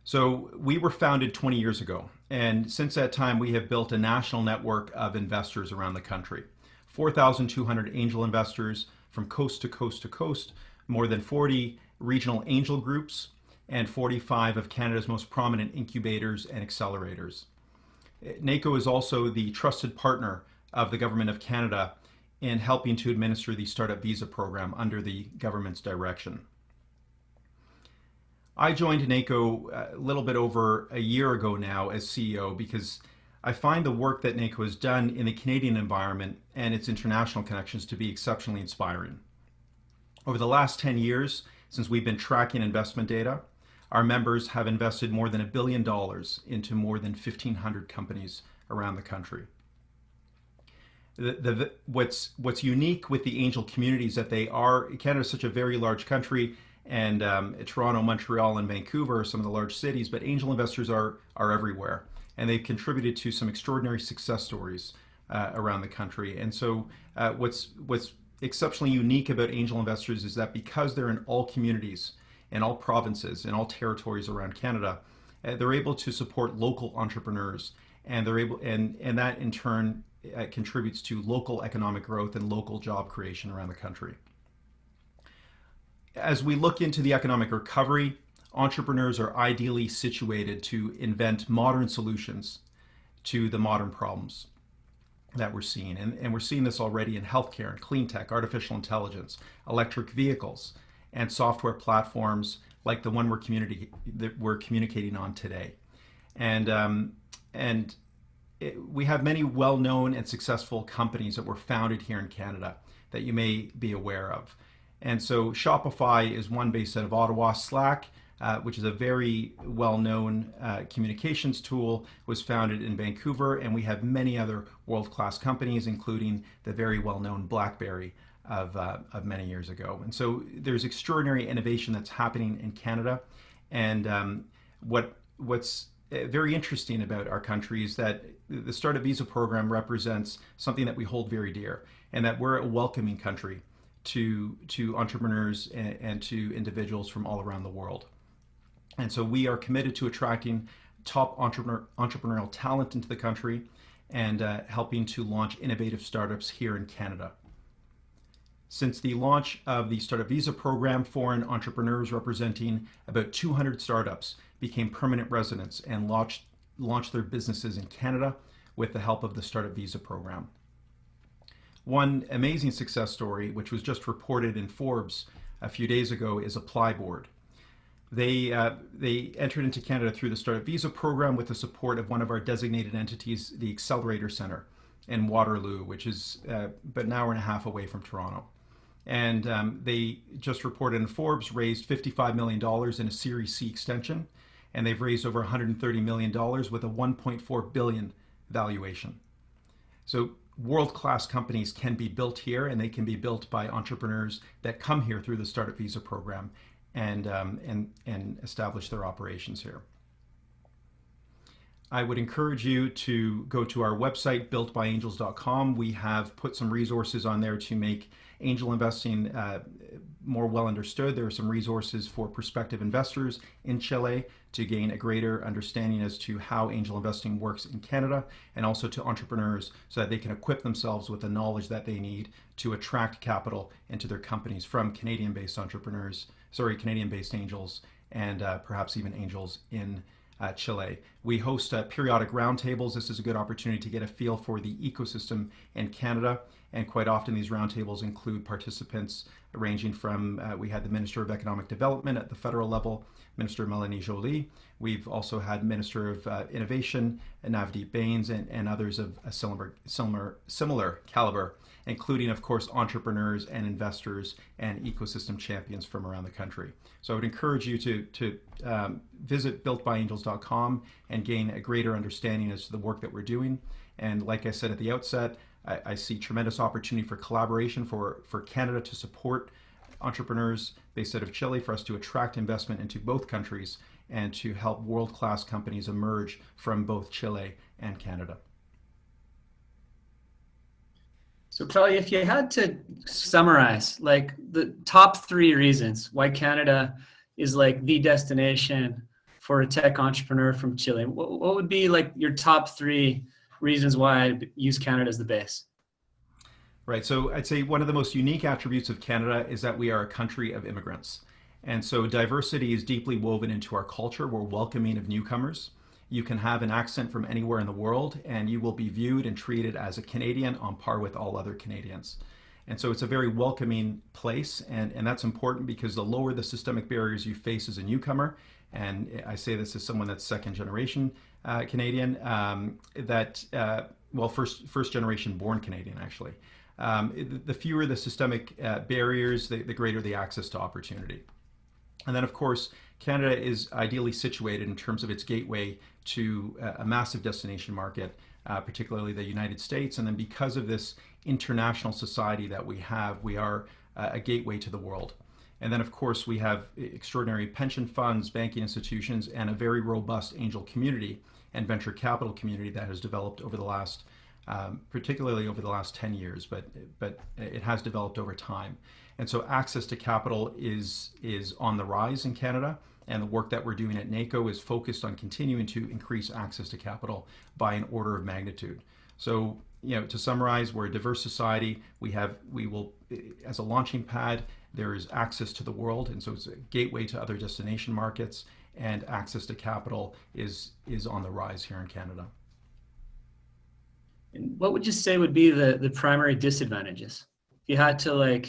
So we were founded 20 years ago, and since that time we have built a national network of investors around the country. 4,200 angel investors from coast to coast to coast, more than 40 regional angel groups, and 45 of Canada's most prominent incubators and accelerators. NACO is also the trusted partner of the Government of Canada in helping to administer the Startup Visa program under the government's direction. I joined NACO a little bit over a year ago now as CEO because I find the work that NACO has done in the Canadian environment and its international connections to be exceptionally inspiring. Over the last 10 years, since we've been tracking investment data, our members have invested more than $1 billion into more than 1,500 companies around the country. What's unique with the angel communities that Canada is such a very large country, and Toronto, Montreal, and Vancouver are some of the large cities, but angel investors are everywhere, and they've contributed to some extraordinary success stories around the country. And so what's exceptionally unique about angel investors is that because they're in all communities, in all provinces, in all territories around Canada, they're able to support local entrepreneurs, and that in turn contributes to local economic growth and local job creation around the country. As we look into the economic recovery, entrepreneurs are ideally situated to invent modern solutions to the modern problems that we're seeing. And we're seeing this already in healthcare and clean tech, artificial intelligence, electric vehicles, and software platforms like the one we're communicating on today. We have many well-known and successful companies that were founded here in Canada that you may be aware of. And so Shopify is one based out of Ottawa. Slack, which is a very well-known communications tool, was founded in Vancouver, and we have many other world-class companies, including the very well-known BlackBerry of many years ago. And so there's extraordinary innovation that's happening in Canada, and what's very interesting about our country is that the Startup Visa program represents something that we hold very dear, and that we're a welcoming country to entrepreneurs and to individuals from all around the world. And so we are committed to attracting top entrepreneurial talent into the country and helping to launch innovative startups here in Canada. Since the launch of the Startup Visa program, foreign entrepreneurs representing about 200 startups became permanent residents and launched their businesses in Canada with the help of the Startup Visa program. One amazing success story, which was just reported in Forbes a few days ago, is Applyboard. They entered into Canada through the Startup Visa program with the support of one of our designated entities, the Accelerator Center in Waterloo, which is about an hour and a half away from Toronto. And they just reported in Forbes raised $55 million in a Series C extension, and they've raised over $130 million with a $1.4 billion valuation. So world-class companies can be built here, and they can be built by entrepreneurs that come here through the Startup Visa program and establish their operations here. I would encourage you to go to our website, builtbyangels.com. We have put some resources on there to make angel investing more well understood. There are some resources for prospective investors in Chile to gain a greater understanding as to how angel investing works in Canada, and also to entrepreneurs so that they can equip themselves with the knowledge that they need to attract capital into their companies from Canadian-based angels, and perhaps even angels in Chile. We host periodic roundtables. This is a good opportunity to get a feel for the ecosystem in Canada, and quite often these roundtables include participants ranging from, we had the Minister of Economic Development at the federal level, Minister Melanie Joly. We've also had Minister of Innovation, Navdeep Bains, and others of a similar caliber, including, of course, entrepreneurs and investors and ecosystem champions from around the country. So I would encourage you to visit builtbyangels.com and gain a greater understanding as to the work that we're doing. And like I said at the outset, I see tremendous opportunity for collaboration for Canada to support entrepreneurs based out of Chile, for us to attract investment into both countries and to help world-class companies emerge from both Chile and Canada. So Claudio, if you had to summarize like the top 3 reasons why Canada is like the destination for a tech entrepreneur from Chile, what would be like your top 3 reasons why I'd use Canada as the base? Right, so I'd say one of the most unique attributes of Canada is that we are a country of immigrants. And so diversity is deeply woven into our culture. We're welcoming of newcomers. You can have an accent from anywhere in the world, and you will be viewed and treated as a Canadian on par with all other Canadians. And so it's a very welcoming place, and that's important because the lower the systemic barriers you face as a newcomer, and I say this as someone that's second generation Canadian, first generation born Canadian actually. The fewer the systemic barriers, the greater the access to opportunity. And then, of course, Canada is ideally situated in terms of its gateway to a massive destination market, particularly the United States. And then because of this international society that we have, we are a gateway to the world. And then, of course, we have extraordinary pension funds, banking institutions, and a very robust angel community and venture capital community that has developed over the last, particularly over the last 10 years, but it has developed over time. And so access to capital is on the rise in Canada, and the work that we're doing at NACO is focused on continuing to increase access to capital by an order of magnitude. So, to summarize, we're a diverse society. We will, as a launching pad, there is access to the world, and so it's a gateway to other destination markets, and access to capital is on the rise here in Canada. And what would you say would be the primary disadvantages? If you had to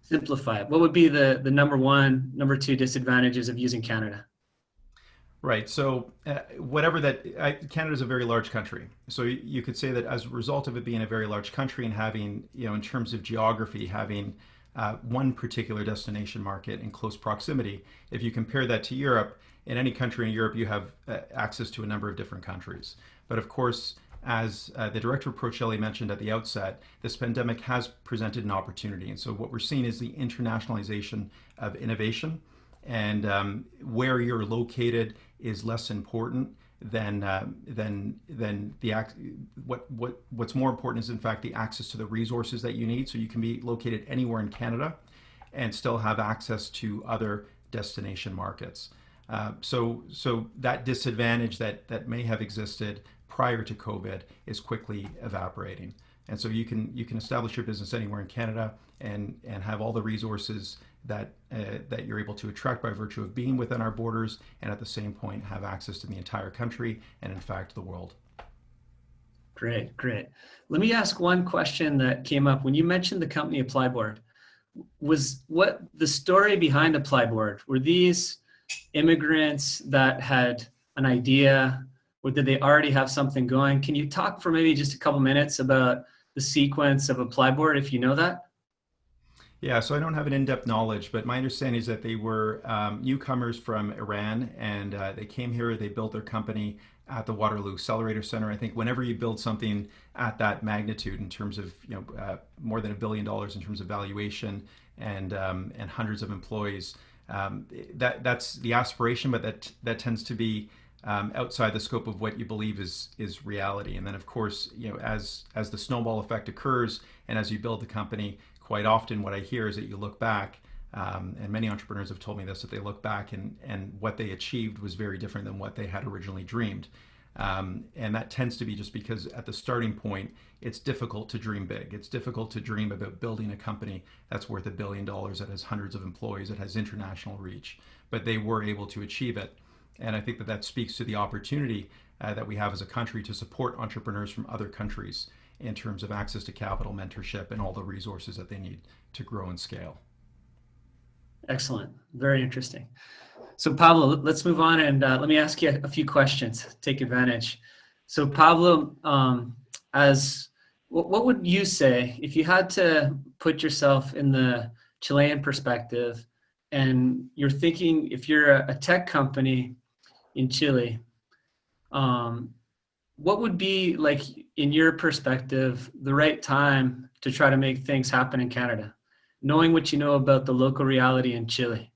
simplify it, what would be the number 1, number 2 disadvantages of using Canada? Right. So Canada is a very large country. So you could say that as a result of it being a very large country and having, in terms of geography, having one particular destination market in close proximity, if you compare that to Europe, in any country in Europe, you have access to a number of different countries. But of course, as the director of ProChile mentioned at the outset, this pandemic has presented an opportunity. And so what we're seeing is the internationalization of innovation, and where you're located is less important than what's more important is in fact the access to the resources that you need. So you can be located anywhere in Canada and still have access to other destination markets. So that disadvantage that may have existed prior to COVID is quickly evaporating. And so you can establish your business anywhere in Canada and have all the resources that you're able to attract by virtue of being within our borders, and at the same point have access to the entire country and in fact the world. Great. Let me ask one question that came up when you mentioned the company Applyboard. Was what the story behind Applyboard? Were these immigrants that had an idea, or did they already have something going? Can you talk for maybe just a couple minutes about the sequence of Applyboard, if you know that? Yeah, so I don't have an in-depth knowledge, but my understanding is that they were newcomers from Iran, and they came here, they built their company at the Waterloo Accelerator Center. I think whenever you build something at that magnitude in terms of more than $1 billion in terms of valuation and hundreds of employees, that's the aspiration, but that tends to be outside the scope of what you believe is reality. And then of course, as the snowball effect occurs and as you build the company, quite often what I hear is that you look back, and many entrepreneurs have told me this, that they look back and what they achieved was very different than what they had originally dreamed. And that tends to be just because at the starting point, it's difficult to dream big. It's difficult to dream about building a company that's worth $1 billion, that has hundreds of employees, that has international reach, but they were able to achieve it. And I think that speaks to the opportunity that we have as a country to support entrepreneurs from other countries in terms of access to capital, mentorship, and all the resources that they need to grow and scale. Excellent. Very interesting. So Pablo, let's move on and let me ask you a few questions. Take advantage. So Pablo, what would you say if you had to put yourself in the Chilean perspective, and you're thinking if you're a tech company in Chile, what would be, like, in your perspective, the right time to try to make things happen in Canada, knowing what you know about the local reality in Chile?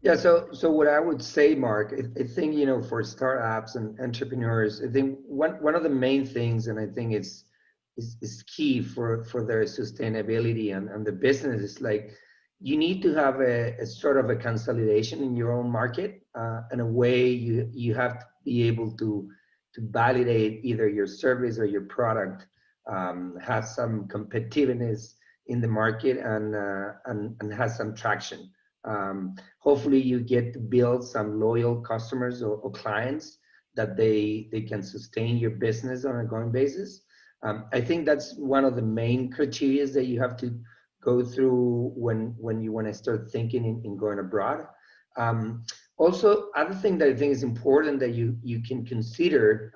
Yeah, so what I would say, Mark, I think, you know, for startups and entrepreneurs, I think one of the main things, and I think is key for their sustainability and the business, is like, you need to have a sort of a consolidation in your own market, and a way you have to be able to validate either your service or your product, have some competitiveness in the market, and has some traction. Hopefully you get to build some loyal customers or clients that they can sustain your business on an ongoing basis. I think that's one of the main criteria that you have to go through when you want to start thinking in going abroad. Also, other thing that I think is important that you can consider,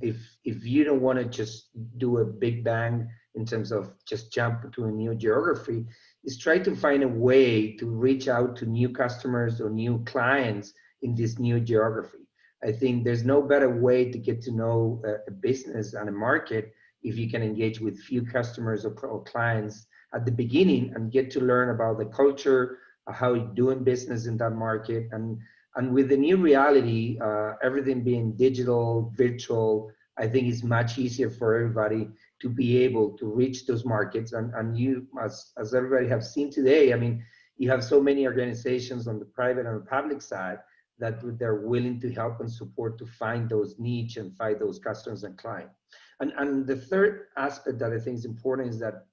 if you don't want to just do a big bang in terms of just jump to a new geography, is try to find a way to reach out to new customers or new clients in this new geography. I think there's no better way to get to know a business and a market if you can engage with few customers or clients at the beginning and get to learn about the culture, how you're doing business in that market. And with the new reality, everything being digital, virtual, I think it's much easier for everybody to be able to reach those markets. And you, as everybody have seen today, I mean, you have so many organizations on the private and the public side that they're willing to help and support to find those niche and find those customers and clients. And the third aspect that I think is important is that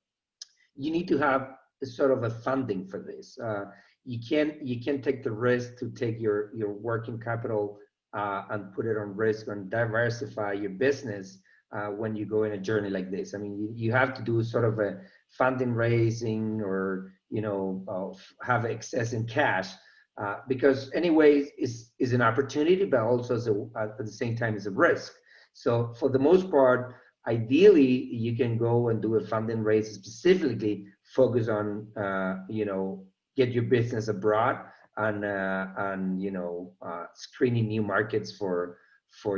you need to have a sort of a funding for this. You can't take the risk to take your working capital and put it on risk and diversify your business when you go in a journey like this. I mean, you have to do sort of a funding raising, or, you know, have excess in cash, because anyways, is an opportunity, but also at the same time is a risk. So for the most part, ideally, you can go and do a funding raise, specifically focus on, you know, get your business abroad and you know, screening new markets for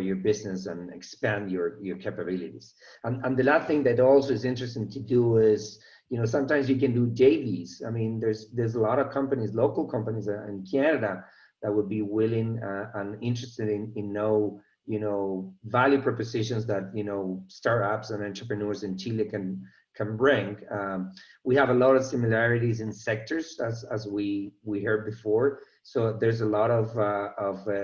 your business and expand your capabilities. And the last thing that also is interesting to do is, you know, sometimes you can do JVs. I mean, there's a lot of companies, local companies in Canada, that would be willing and interested in you know, value propositions that, you know, startups and entrepreneurs in Chile can bring. We have a lot of similarities in sectors, as we heard before. So there's a lot of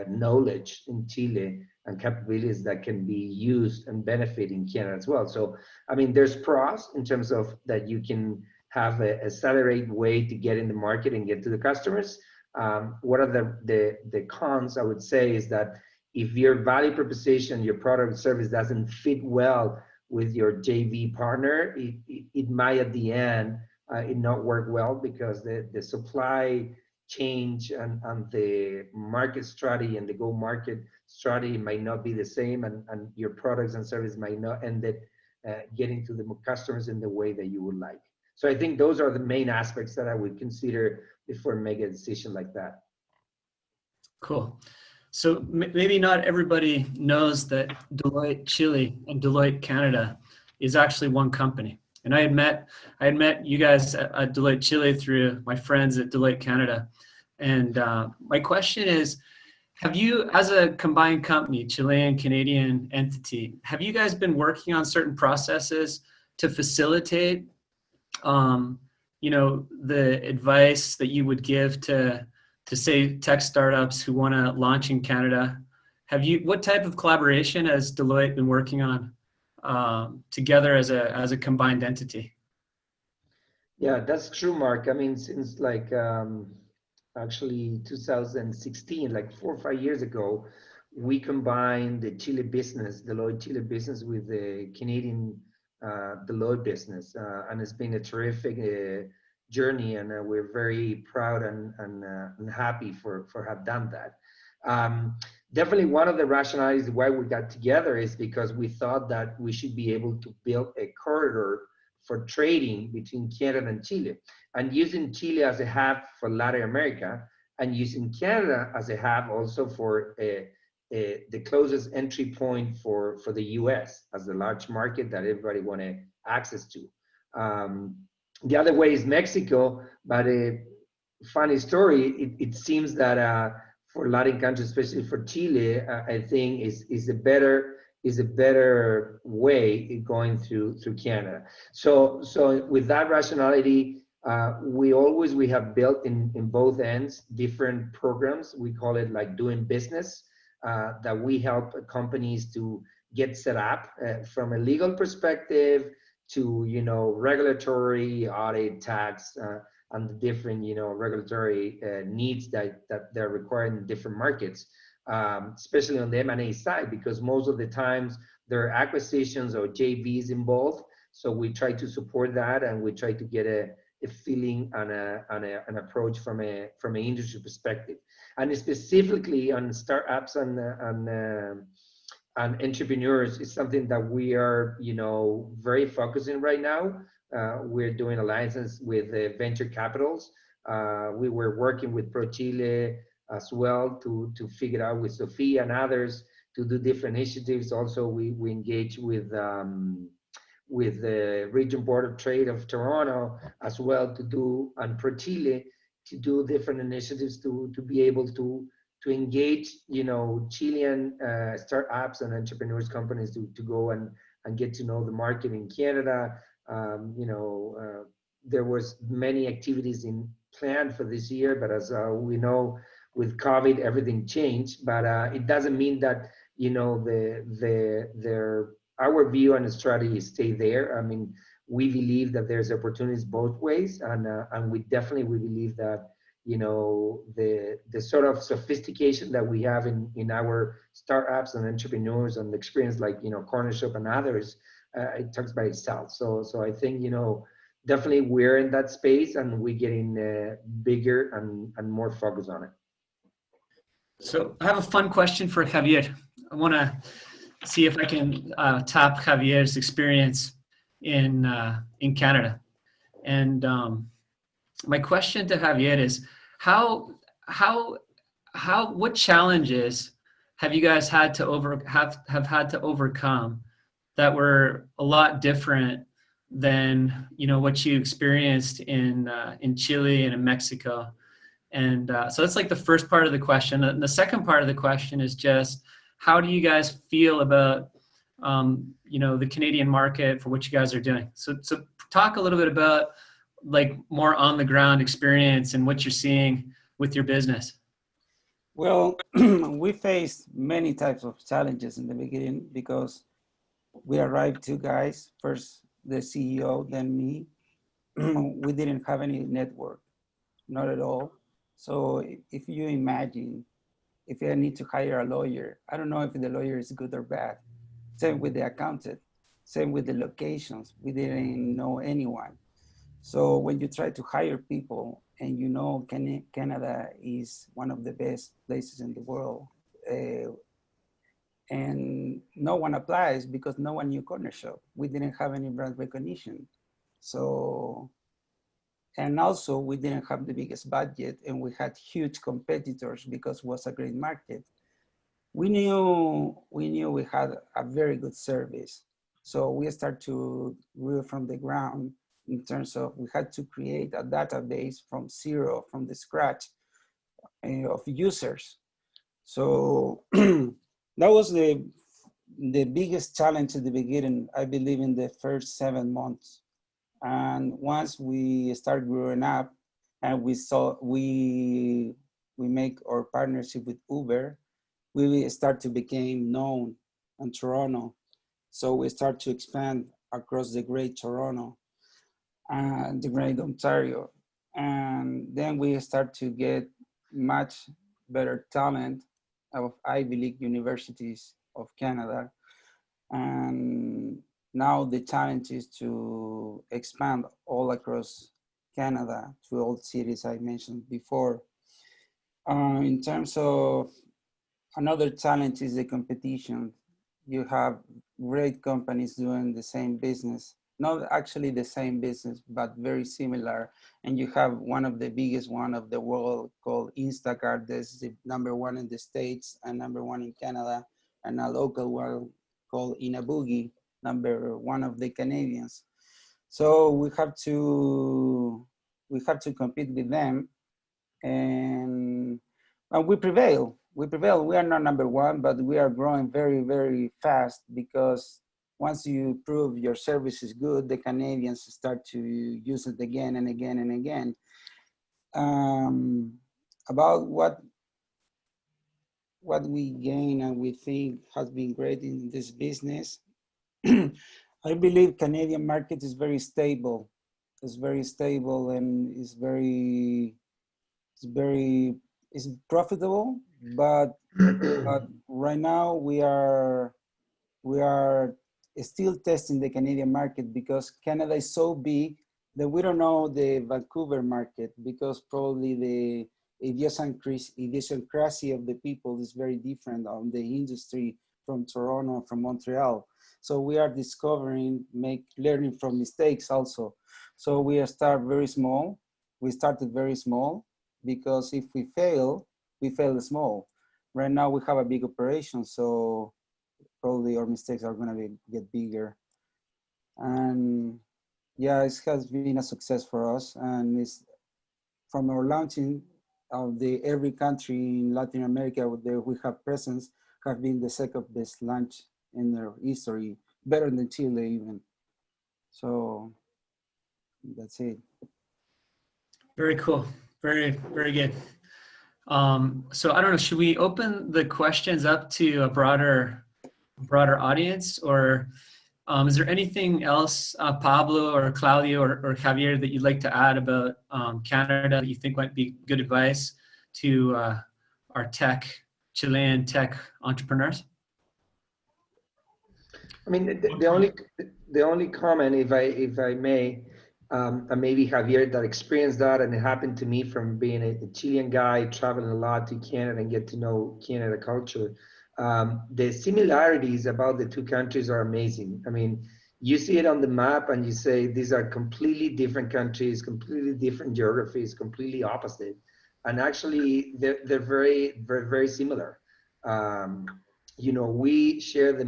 knowledge in Chile and capabilities that can be used and benefit in Canada as well. So, I mean, there's pros in terms of that you can have a accelerated way to get in the market and get to the customers. What are the cons, I would say, is that if your value proposition, your product or service doesn't fit well with your JV partner, it might at the end it not work well, because the supply change and the market strategy and the go-market strategy might not be the same, and your products and services might not end up getting to the customers in the way that you would like. So I think those are the main aspects that I would consider before making a decision like that. Cool. So maybe not everybody knows that Deloitte Chile and Deloitte Canada is actually one company. And I had met you guys at Deloitte Chile through my friends at Deloitte Canada. And my question is, have you, as a combined company, Chilean, Canadian entity, have you guys been working on certain processes to facilitate, you know, the advice that you would give to say tech startups who want to launch in Canada? What type of collaboration has Deloitte been working on together as a combined entity? Yeah, that's true, Mark. I mean, since like actually 2016, like 4 or 5 years ago, we combine the Chile business, Deloitte Chile business, with the Canadian Deloitte business, and it's been a terrific journey, and we're very proud and happy for have done that. Definitely one of the rationales why we got together is because we thought that we should be able to build a corridor for trading between Canada and Chile, and using Chile as a hub for Latin America, and using Canada as a hub also for the closest entry point for the US as the large market that everybody wanted access to. The other way is Mexico, but a funny story, it seems that for Latin countries, especially for Chile, I think is a better way going through Canada. So with that rationality, we have built in both ends different programs. We call it like doing business, that we help companies to get set up from a legal perspective to, you know, regulatory, audit, tax, and the different, you know, regulatory needs that they're required in different markets, especially on the M&A side, because most of the times there are acquisitions or JVs involved. So we try to support that, and we try to get a feeling and an approach from an industry perspective, and specifically on startups and entrepreneurs is something that we are, you know, very focusing right now. We're doing alliances with venture capitals. We were working with ProChile as well to figure out with Sophia and others to do different initiatives. Also, we engage with the Region Board of Trade of Toronto as well to do, and ProChile to do different initiatives to be able to engage, you know, Chilean startups and entrepreneurs companies to go and get to know the market in Canada. You know, there was many activities planned for this year, but as we know, with COVID, everything changed. But it doesn't mean that, you know, our view and strategy stay there. I mean, we believe that there's opportunities both ways, and we believe that, you know, the sort of sophistication that we have in our startups and entrepreneurs and the experience like, you know, Cornershop and others, it talks by itself. So I think, you know, definitely we're in that space, and we're getting bigger and more focused on it. So I have a fun question for Javier. I want to see if I can tap Javier's experience in Canada. And my question to Javier is, what challenges have you guys had to had to overcome that were a lot different than, you know, what you experienced in Chile and in Mexico? And so that's like the first part of the question. And the second part of the question is just, how do you guys feel about, you know, the Canadian market for what you guys are doing? So talk a little bit about like more on the ground experience and what you're seeing with your business. Well, we faced many types of challenges in the beginning because we arrived two guys, first the CEO, then me. We didn't have any network, not at all. So if you imagine, if I need to hire a lawyer, I don't know if the lawyer is good or bad. Same with the accountant, same with the locations. We didn't know anyone. So when you try to hire people and you know Canada is one of the best places in the world, and no one applies because no one knew Cornershop. We didn't have any brand recognition. So, and also we didn't have the biggest budget, and we had huge competitors because it was a great market. We knew we had a very good service. So we started to grow from the ground in terms of we had to create a database from zero, from the scratch of users. So that was the biggest challenge at the beginning, I believe, in the first 7 months. And once we start growing up and we make our partnership with Uber, we start to become known in Toronto. So we start to expand across the Great Toronto and the Great Ontario. And then we start to get much better talent Ivy League universities of Canada. And now the challenge is to expand all across Canada to all cities I mentioned before. In terms of another challenge is the competition. You have great companies doing the same business, not actually the same business, but very similar. And you have one of the biggest one of the world called Instacart. That's the #1 in the States and #1 in Canada, and a local one called Inaboogie, #1 of the Canadians. So we have to compete with them, and we prevail. We prevail. We are not #1, but we are growing very, very fast, because once you prove your service is good, the Canadians start to use it again and again and again. About what we gain and we think has been great in this business, I believe Canadian market is very stable. It's very stable and it's profitable, but right now we are still testing the Canadian market, because Canada is so big that we don't know the Vancouver market, because probably the idiosyncrasy of the people is very different on the industry from Toronto, from Montreal. So we are discovering, learning from mistakes also. So we start very small. We started very small, because if we fail small. Right now we have a big operation, so probably our mistakes are gonna get bigger. And yeah, it has been a success for us. And it's from our launching of every country in Latin America where we have presence, have been the second best launch in their history, better than Chile even. So that's it. Very cool. Very, very good. So I don't know, should we open the questions up to a broader audience, or is there anything else, Pablo or Claudio or Javier, that you'd like to add about Canada that you think might be good advice to our Chilean tech entrepreneurs? I mean, the only comment, if I may, and maybe Javier that experienced that, and it happened to me from being a Chilean guy, traveling a lot to Canada and get to know Canada culture. The similarities about the two countries are amazing. I mean, you see it on the map and you say, these are completely different countries, completely different geographies, completely opposite. And actually they're very, very, very similar. You know, we share the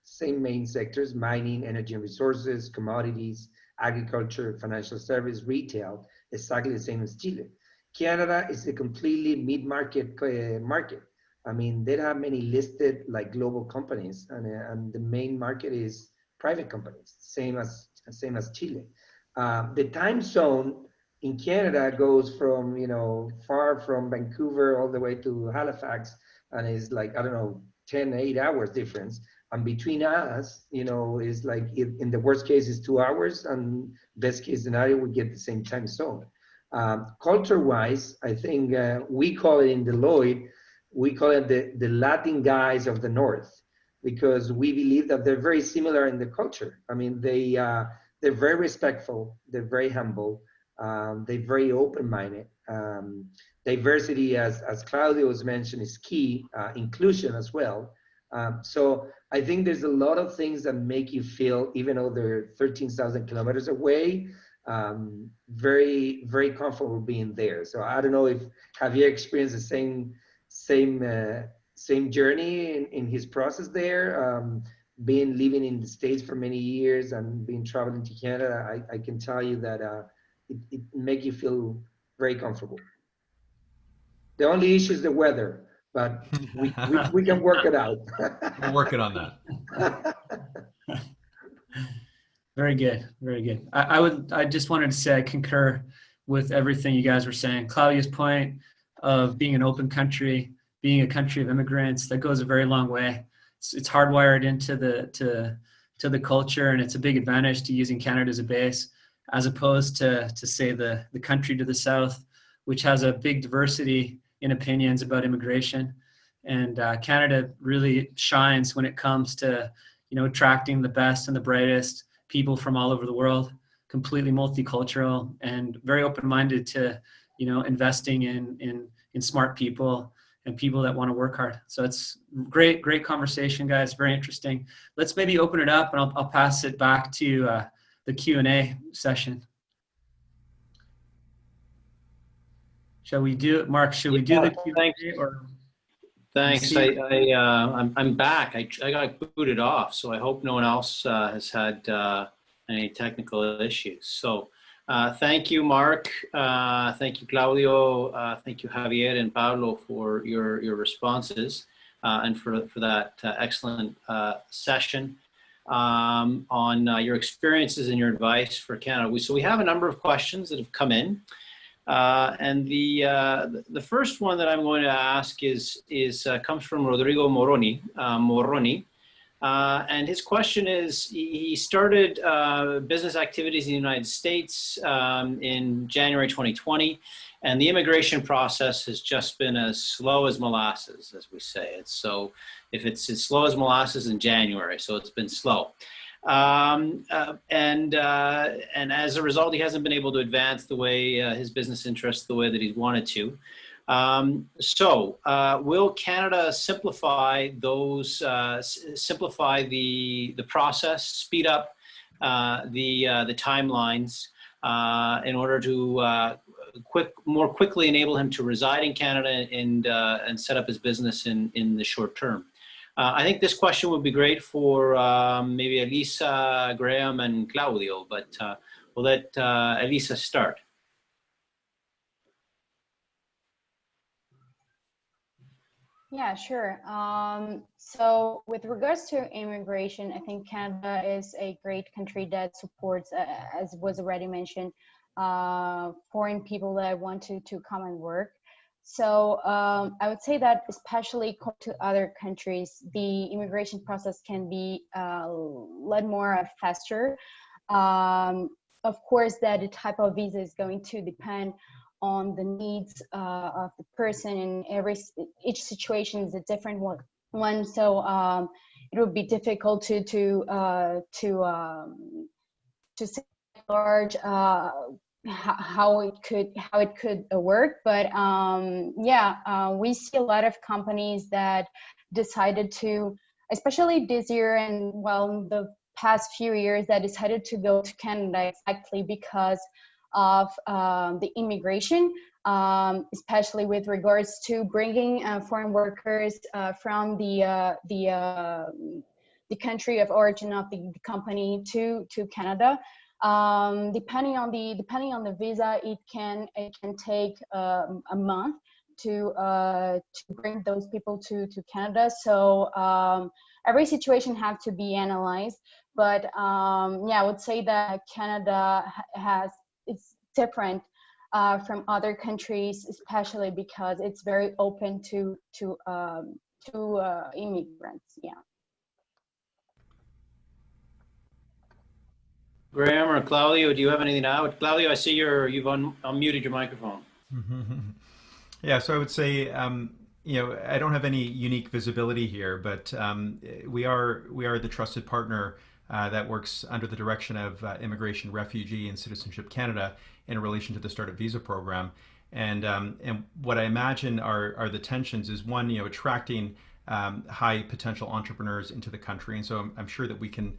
same main sectors, mining, energy and resources, commodities, agriculture, financial service, retail, exactly the same as Chile. Canada is a completely mid-market market. I mean, they have many listed like global companies, and the main market is private companies, same as Chile. The time zone in Canada goes from, you know, far from Vancouver all the way to Halifax, and is like, I don't know, 8 hours difference. And between us, you know, is like, in the worst case is 2 hours, and best case scenario, we get the same time zone. Culture-wise, I think we call it in Deloitte, we call it the Latin guys of the North, because we believe that they're very similar in the culture. I mean, they're very respectful, they're very humble, they're very open-minded. Diversity, as Claudio has mentioned, is key, inclusion as well. So I think there's a lot of things that make you feel, even though they're 13,000 kilometers away, very, very comfortable being there. So I don't know if Javier experienced the same journey in his process there, living in the States for many years and been traveling to Canada. I can tell you that it makes you feel very comfortable. The only issue is the weather, but we can work it out. We're working on that. Very good, very good. I just wanted to say I concur with everything you guys were saying. Claudio's point of being an open country, being a country of immigrants, that goes a very long way. It's hardwired into the culture, and it's a big advantage to using Canada as a base, as opposed to say the country to the south, which has a big diversity in opinions about immigration. And Canada really shines when it comes to, attracting the best and the brightest people from all over the world, completely multicultural and very open-minded to, investing in smart people and people that want to work hard. So it's great conversation, guys. Very interesting. Let's maybe open it up, and I'll pass it back to the Q&A session. Shall we do it, Mark? Should we do the Q&A? Or thanks. I'm back. I got booted off, so I hope no one else has had any technical issues. So thank you, Mark. Thank you, Claudio. Thank you, Javier and Pablo, for your responses and for that excellent session on your experiences and your advice for Canada. So we have a number of questions that have come in. And the first one that I'm going to ask comes from Rodrigo Moroni. And his question is, he started business activities in the United States in January 2020, and the immigration process has just been as slow as molasses, as we say. If it's as slow as molasses in January, so it's been slow. And as a result, he hasn't been able to advance the way his business interests the way that he's wanted to. Will Canada simplify the process, speed up the timelines in order to more quickly enable him to reside in Canada and set up his business in the short term? I think this question would be great for maybe Eliza, Graham, and Claudio, but we'll let Eliza start. Yeah, sure. So with regards to immigration, I think Canada is a great country that supports, as was already mentioned, foreign people that want to come and work. So I would say that especially compared to other countries, the immigration process can be led more faster. Of course, that the type of visa is going to depend on the needs of the person, and each situation is a different one. So it would be difficult to say large how it could work, but we see a lot of companies that decided to, especially this year and the past few years, that decided to go to Canada exactly because of the immigration, especially with regards to bringing foreign workers from the country of origin of the company to Canada. Depending on the visa, it can take a month to bring those people to Canada. So every situation has to be analyzed, but I would say that Canada it's different from other countries, especially because it's very open to immigrants. Yeah. Graham or Claudio, do you have anything to add? Claudio, I see you've unmuted your microphone. Yeah, so I would say, I don't have any unique visibility here, but we are the trusted partner that works under the direction of Immigration, Refugee, and Citizenship Canada in relation to the Startup Visa program. And what I imagine are the tensions is one, attracting high potential entrepreneurs into the country. And so I'm sure that we can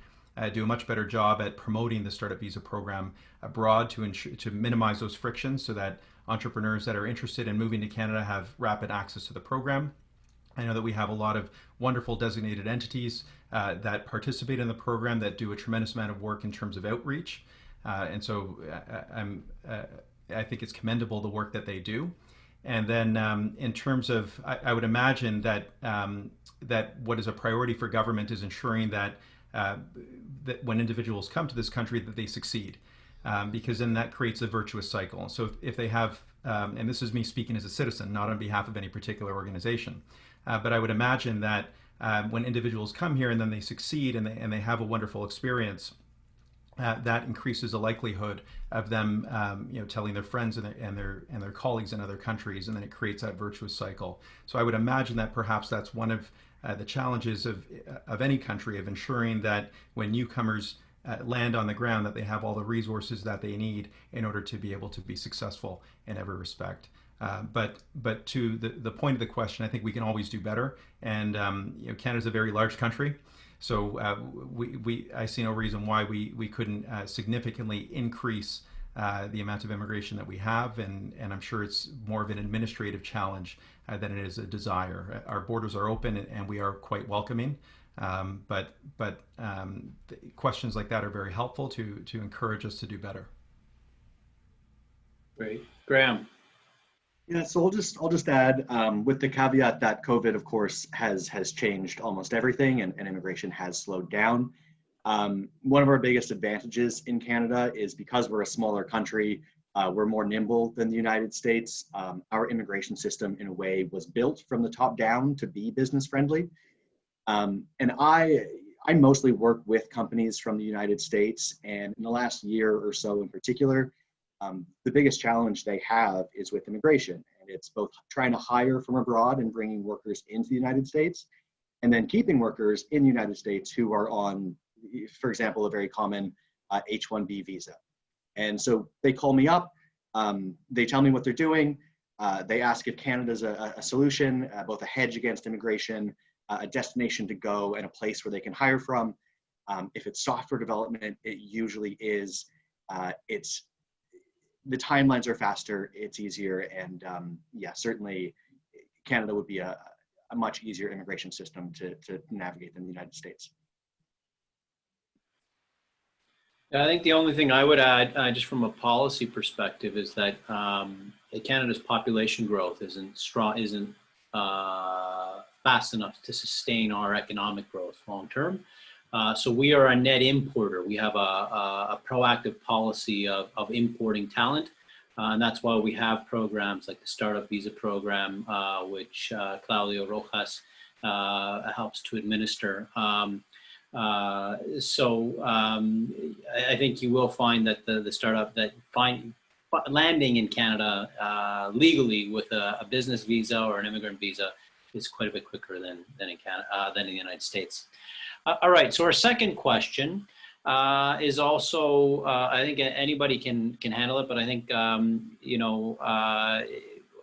do a much better job at promoting the Startup Visa program abroad to minimize those frictions so that entrepreneurs that are interested in moving to Canada have rapid access to the program. I know that we have a lot of wonderful designated entities that participate in the program that do a tremendous amount of work in terms of outreach. And so I think it's commendable the work that they do. And then in terms of, I would imagine that what is a priority for government is ensuring that when individuals come to this country that they succeed, because then that creates a virtuous cycle. So if they have, and this is me speaking as a citizen, not on behalf of any particular organization, but I would imagine that when individuals come here and then they succeed and they have a wonderful experience, that increases the likelihood of them, telling their friends and their colleagues in other countries, and then it creates that virtuous cycle. So I would imagine that perhaps that's one of the challenges of any country, of ensuring that when newcomers land on the ground, that they have all the resources that they need in order to be able to be successful in every respect. But to the point of the question, I think we can always do better. And Canada's a very large country, so I see no reason why we couldn't significantly increase the amount of immigration that we have, and I'm sure it's more of an administrative challenge than it is a desire. Our borders are open and we are quite welcoming, but questions like that are very helpful to encourage us to do better. Great. Graham. Yeah, so I'll just add, with the caveat that COVID, of course, has changed almost everything, and immigration has slowed down. One of our biggest advantages in Canada is because we're a smaller country, we're more nimble than the United States. Our immigration system, in a way, was built from the top down to be business friendly. And I mostly work with companies from the United States, and in the last year or so in particular, the biggest challenge they have is with immigration. And it's both trying to hire from abroad and bringing workers into the United States, and then keeping workers in the United States who are on, for example, a very common H-1B visa. And so they call me up, they tell me what they're doing, they ask if Canada's a solution, both a hedge against immigration, a destination to go, and a place where they can hire from. If it's software development, it usually is. The timelines are faster, it's easier, and yeah, certainly Canada would be a much easier immigration system to navigate than the United States. I think the only thing I would add, just from a policy perspective, is that Canada's population growth isn't fast enough to sustain our economic growth long term. So we are a net importer. We have a proactive policy of importing talent, and that's why we have programs like the Startup Visa Program, which Claudio Rojas helps to administer. I think you will find that the startup that landing in Canada legally with a business visa or an immigrant visa is quite a bit quicker than in Canada, than in the United States. All right, so our second question is also, I think anybody can handle it, but I think,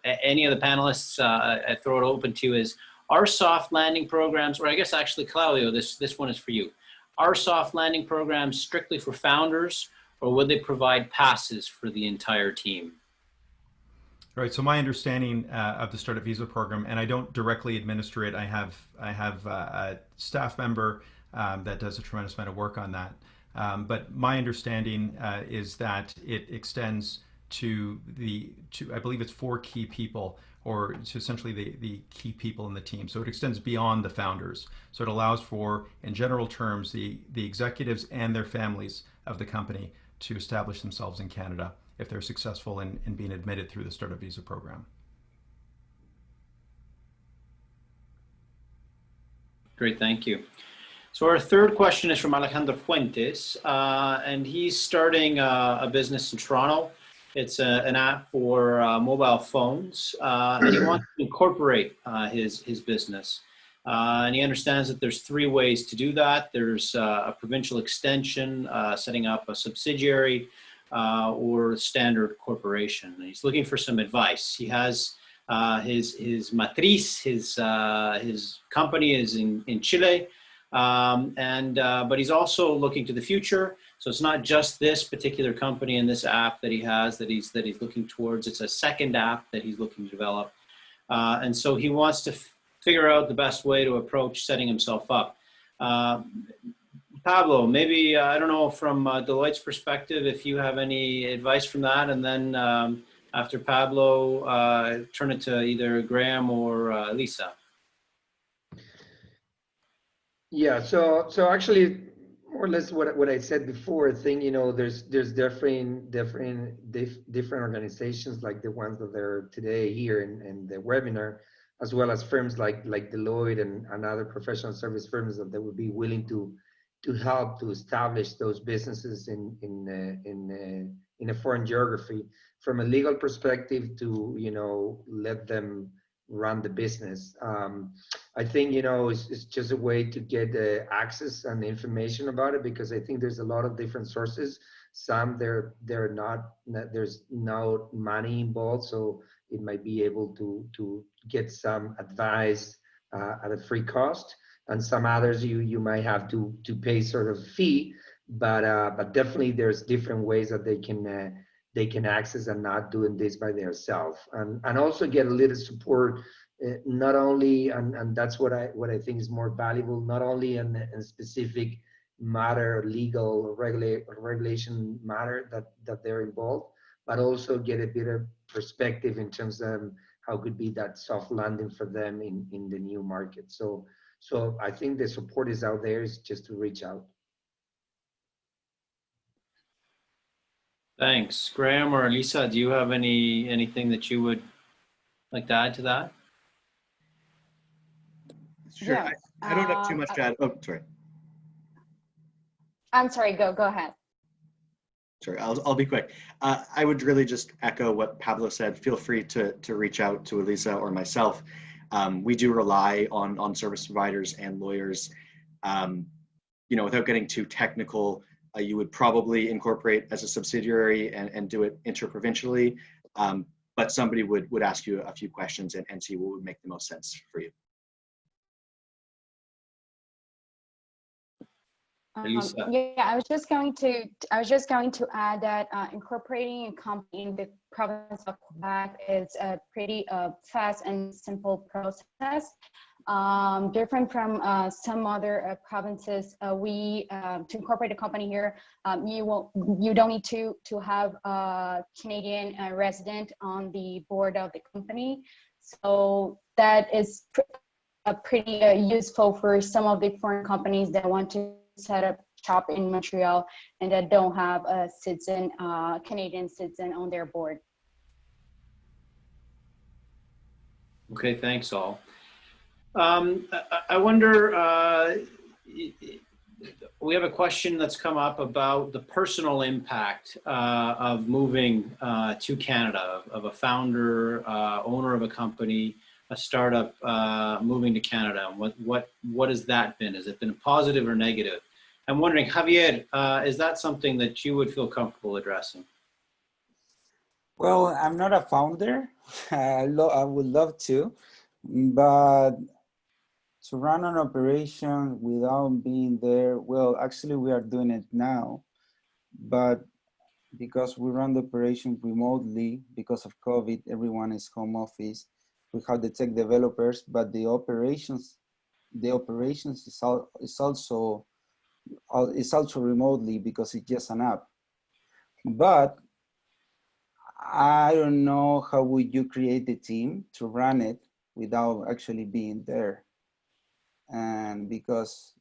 any of the panelists, I throw it open to you, is, are soft landing programs, or I guess actually Claudio, this one is for you. Are soft landing programs strictly for founders, or would they provide passes for the entire team? Right. So my understanding of the Startup Visa Program, and I don't directly administer it. I have a staff member that does a tremendous amount of work on that. But my understanding is that it extends to I believe it's 4 key people, or to essentially the key people in the team. So it extends beyond the founders. So it allows for, in general terms, the executives and their families of the company to establish themselves in Canada if they're successful in being admitted through the Startup Visa Program. Great, thank you. So our third question is from Alejandro Fuentes, and he's starting a business in Toronto. It's an app for mobile phones, and he wants to incorporate his business. And he understands that there's 3 ways to do that. There's a provincial extension, setting up a subsidiary, or a standard corporation. And he's looking for some advice. He has his matriz, his company is in Chile, but he's also looking to the future. So it's not just this particular company and this app that he has that he's looking towards. It's a second app that he's looking to develop, and so he wants to figure out the best way to approach setting himself up. Pablo, maybe, I don't know, from Deloitte's perspective, if you have any advice from that, and then after Pablo, turn it to either Graham or Eliza. Yeah, so actually, more or less what I said before, I think, there's different organizations like the ones that are today here in the webinar, as well as firms like Deloitte and other professional service firms that they would be willing to help to establish those businesses in a foreign geography, from a legal perspective to, you know, let them run the business. I think, you know, it's just a way to get access and information about it, because I think there's a lot of different sources. Some they're not, there's no money involved, so it might be able to get some advice at a free cost, and some others you might have to pay sort of fee, but definitely there's different ways that they can access and not doing this by themselves, and also get a little support, not only, and that's what I think is more valuable, not only in specific matter, legal regulation matter that they're involved, but also get a bit of perspective in terms of how could be that soft landing for them in the new market. So I think the support is out there, is just to reach out. Thanks. Graham or Eliza, do you have anything that you would like to add to that? Sure. Yeah, I don't have too much to add. Oh, sorry. I'm sorry, go ahead. Sorry, I'll be quick. I would really just echo what Pablo said. Feel free to reach out to Eliza or myself. We do rely on service providers and lawyers. You know, without getting too technical, you would probably incorporate as a subsidiary and do it interprovincially, but somebody would ask you a few questions and see what would make the most sense for you. Yeah, I was just going to add that incorporating a company in the province of Quebec is a pretty fast and simple process. Different from some other provinces, to incorporate a company here, you don't need to have a Canadian resident on the board of the company. So that is pretty useful for some of the foreign companies that want to set up shop in Montreal and that don't have a citizen, Canadian citizen on their board. Okay, thanks all. I wonder, we have a question that's come up about the personal impact of moving to Canada, of a founder, owner of a company, a startup moving to Canada. What has that been? Has it been positive or negative? I'm wondering, Javier, is that something that you would feel comfortable addressing? Well, I'm not a founder. I would love to, but to run an operation without being there, well, actually we are doing it now, but because we run the operation remotely because of COVID, everyone is home office. We have the tech developers, but the operations is also remotely because it's just an app. But I don't know how would you create the team to run it without actually being there. And because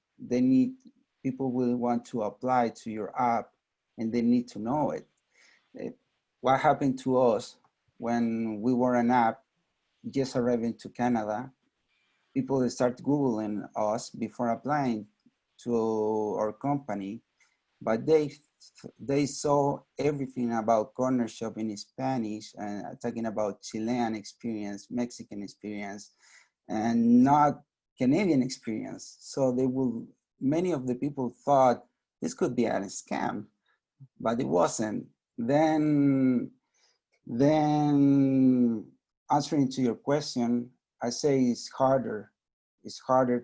people will want to apply to your app and they need to know it. What happened to us when we were an app just arriving to Canada, people start Googling us before applying to our company, but they saw everything about Cornershop in Spanish and talking about Chilean experience, Mexican experience, and not Canadian experience. So many of the people thought this could be a scam, but it wasn't. Then answering to your question, I say it's harder,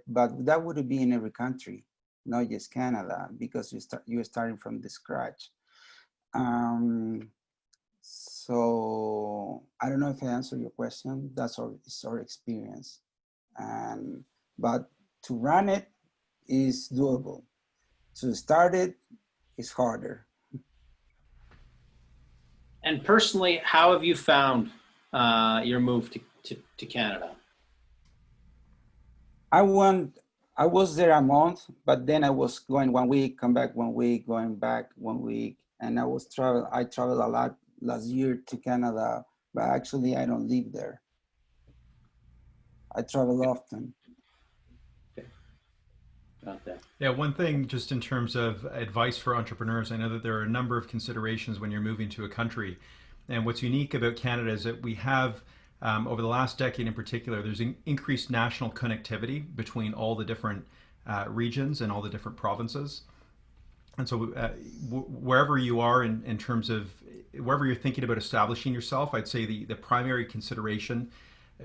but that would be in every country, not just Canada, because you're starting from the scratch. So I don't know if I answered your question. It's our experience. But to run it is doable. To start it is harder. And personally, how have you found your move to Canada? I was there a month, but then I was going 1 week, come back 1 week, going back 1 week, and I traveled a lot last year to Canada, but actually I don't live there. I travel often. Okay. about that. Yeah, one thing just in terms of advice for entrepreneurs, I know that there are a number of considerations when you're moving to a country. And what's unique about Canada is that we have, over the last decade in particular, there's increased national connectivity between all the different regions and all the different provinces. And so wherever you are in terms of, wherever you're thinking about establishing yourself, I'd say the primary consideration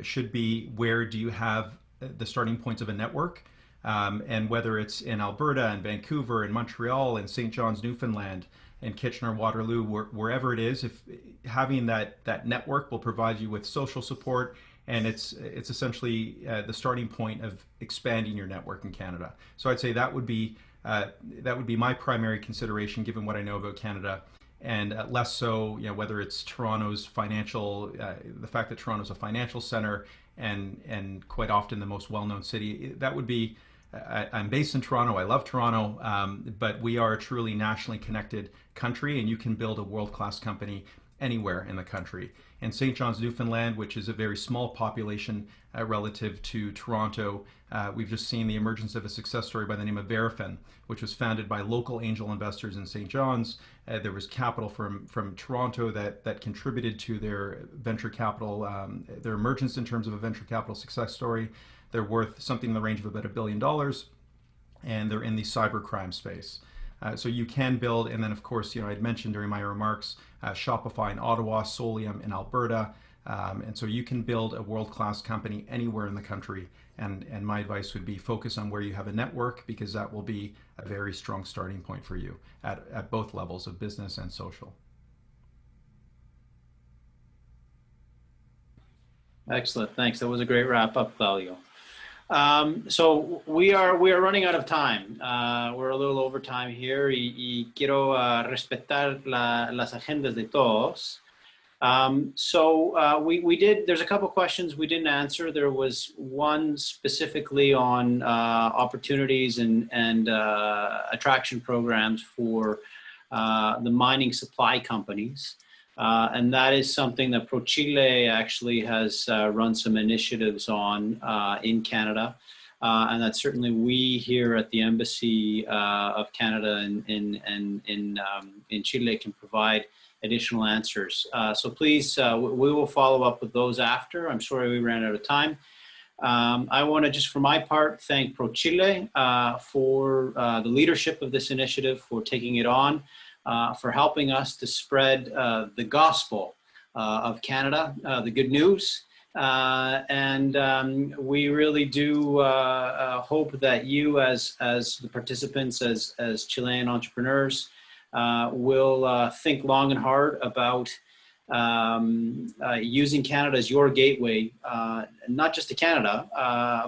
should be where do you have the starting points of a network, and whether it's in Alberta and Vancouver and Montreal and St. John's, Newfoundland and Kitchener, Waterloo, wherever it is, if having that network will provide you with social support, and it's essentially the starting point of expanding your network in Canada. So I'd say that would be my primary consideration given what I know about Canada, and less so, whether it's Toronto's financial, the fact that Toronto's a financial center and quite often the most well-known city. That would be, I'm based in Toronto, I love Toronto, but we are a truly nationally connected country, and you can build a world-class company anywhere in the country. And St. John's, Newfoundland, which is a very small population relative to Toronto, we've just seen the emergence of a success story by the name of Verifin, which was founded by local angel investors in St. John's. There was capital from Toronto that contributed to their venture capital, their emergence in terms of a venture capital success story. They're worth something in the range of about $1 billion, and they're in the cybercrime space. So you can build, and then of course, I'd mentioned during my remarks, Shopify in Ottawa, Solium in Alberta, and so you can build a world-class company anywhere in the country. And my advice would be focus on where you have a network, because that will be a very strong starting point for you at both levels of business and social. Excellent, thanks. That was a great wrap up, Claudio. So we are running out of time. We're a little over time here, y quiero respetar las agendas de todos. There's a couple questions we didn't answer. There was one specifically on opportunities and attraction programs for the mining supply companies. And that is something that ProChile actually has run some initiatives on in Canada. And that certainly we here at the Embassy of Canada in Chile can provide additional answers. So please, we will follow up with those after. I'm sorry we ran out of time. I want to just for my part thank ProChile for the leadership of this initiative, for taking it on, for helping us to spread the gospel of Canada, the good news. We really do hope that you as the participants, as Chilean entrepreneurs, will think long and hard about using Canada as your gateway, not just to Canada,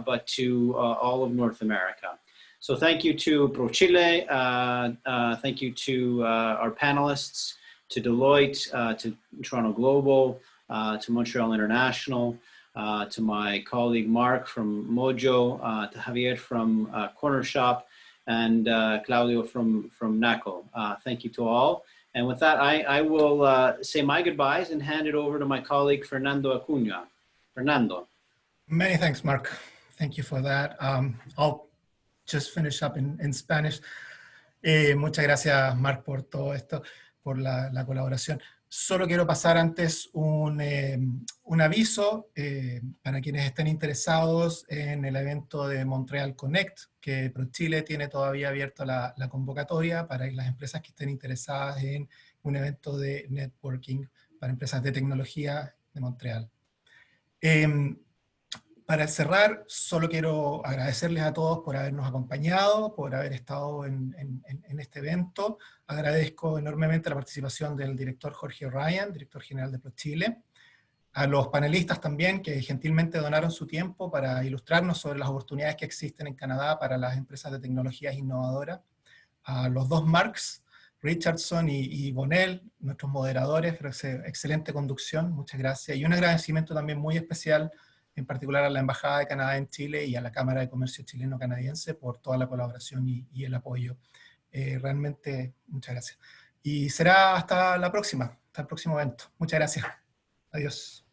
but to all of North America. So thank you to ProChile, thank you to our panelists, to Deloitte, to Toronto Global, to Montreal International, to my colleague Mark from Mojo, to Javier from Cornershop, and Claudio from NACO. Thank you to all. And with that, I will say my goodbyes and hand it over to my colleague, Fernando Acuña. Fernando. Many thanks, Mark. Thank you for that. I'll just finish up in Spanish. Muchas gracias, Mark, por todo esto, por la colaboración. Solo quiero pasar antes un aviso para quienes estén interesados en el evento de Montreal Connect, que ProChile tiene todavía abierto la convocatoria para las empresas que estén interesadas en un evento de networking para empresas de tecnología de Montreal. Para cerrar, solo quiero agradecerles a todos por habernos acompañado, por haber estado en este evento. Agradezco enormemente la participación del director Jorge Ryan, director general de ProChile, a los panelistas también que gentilmente donaron su tiempo para ilustrarnos sobre las oportunidades que existen en Canadá para las empresas de tecnologías innovadoras, a los dos Marks, Richardson y Bonell, nuestros moderadores, por esa excelente conducción, muchas gracias, y un agradecimiento también muy especial en particular a la Embajada de Canadá en Chile y a la Cámara de Comercio Chileno-Canadiense por toda la colaboración y el apoyo. Realmente, muchas gracias. Y será hasta la próxima, hasta el próximo evento. Muchas gracias. Adiós.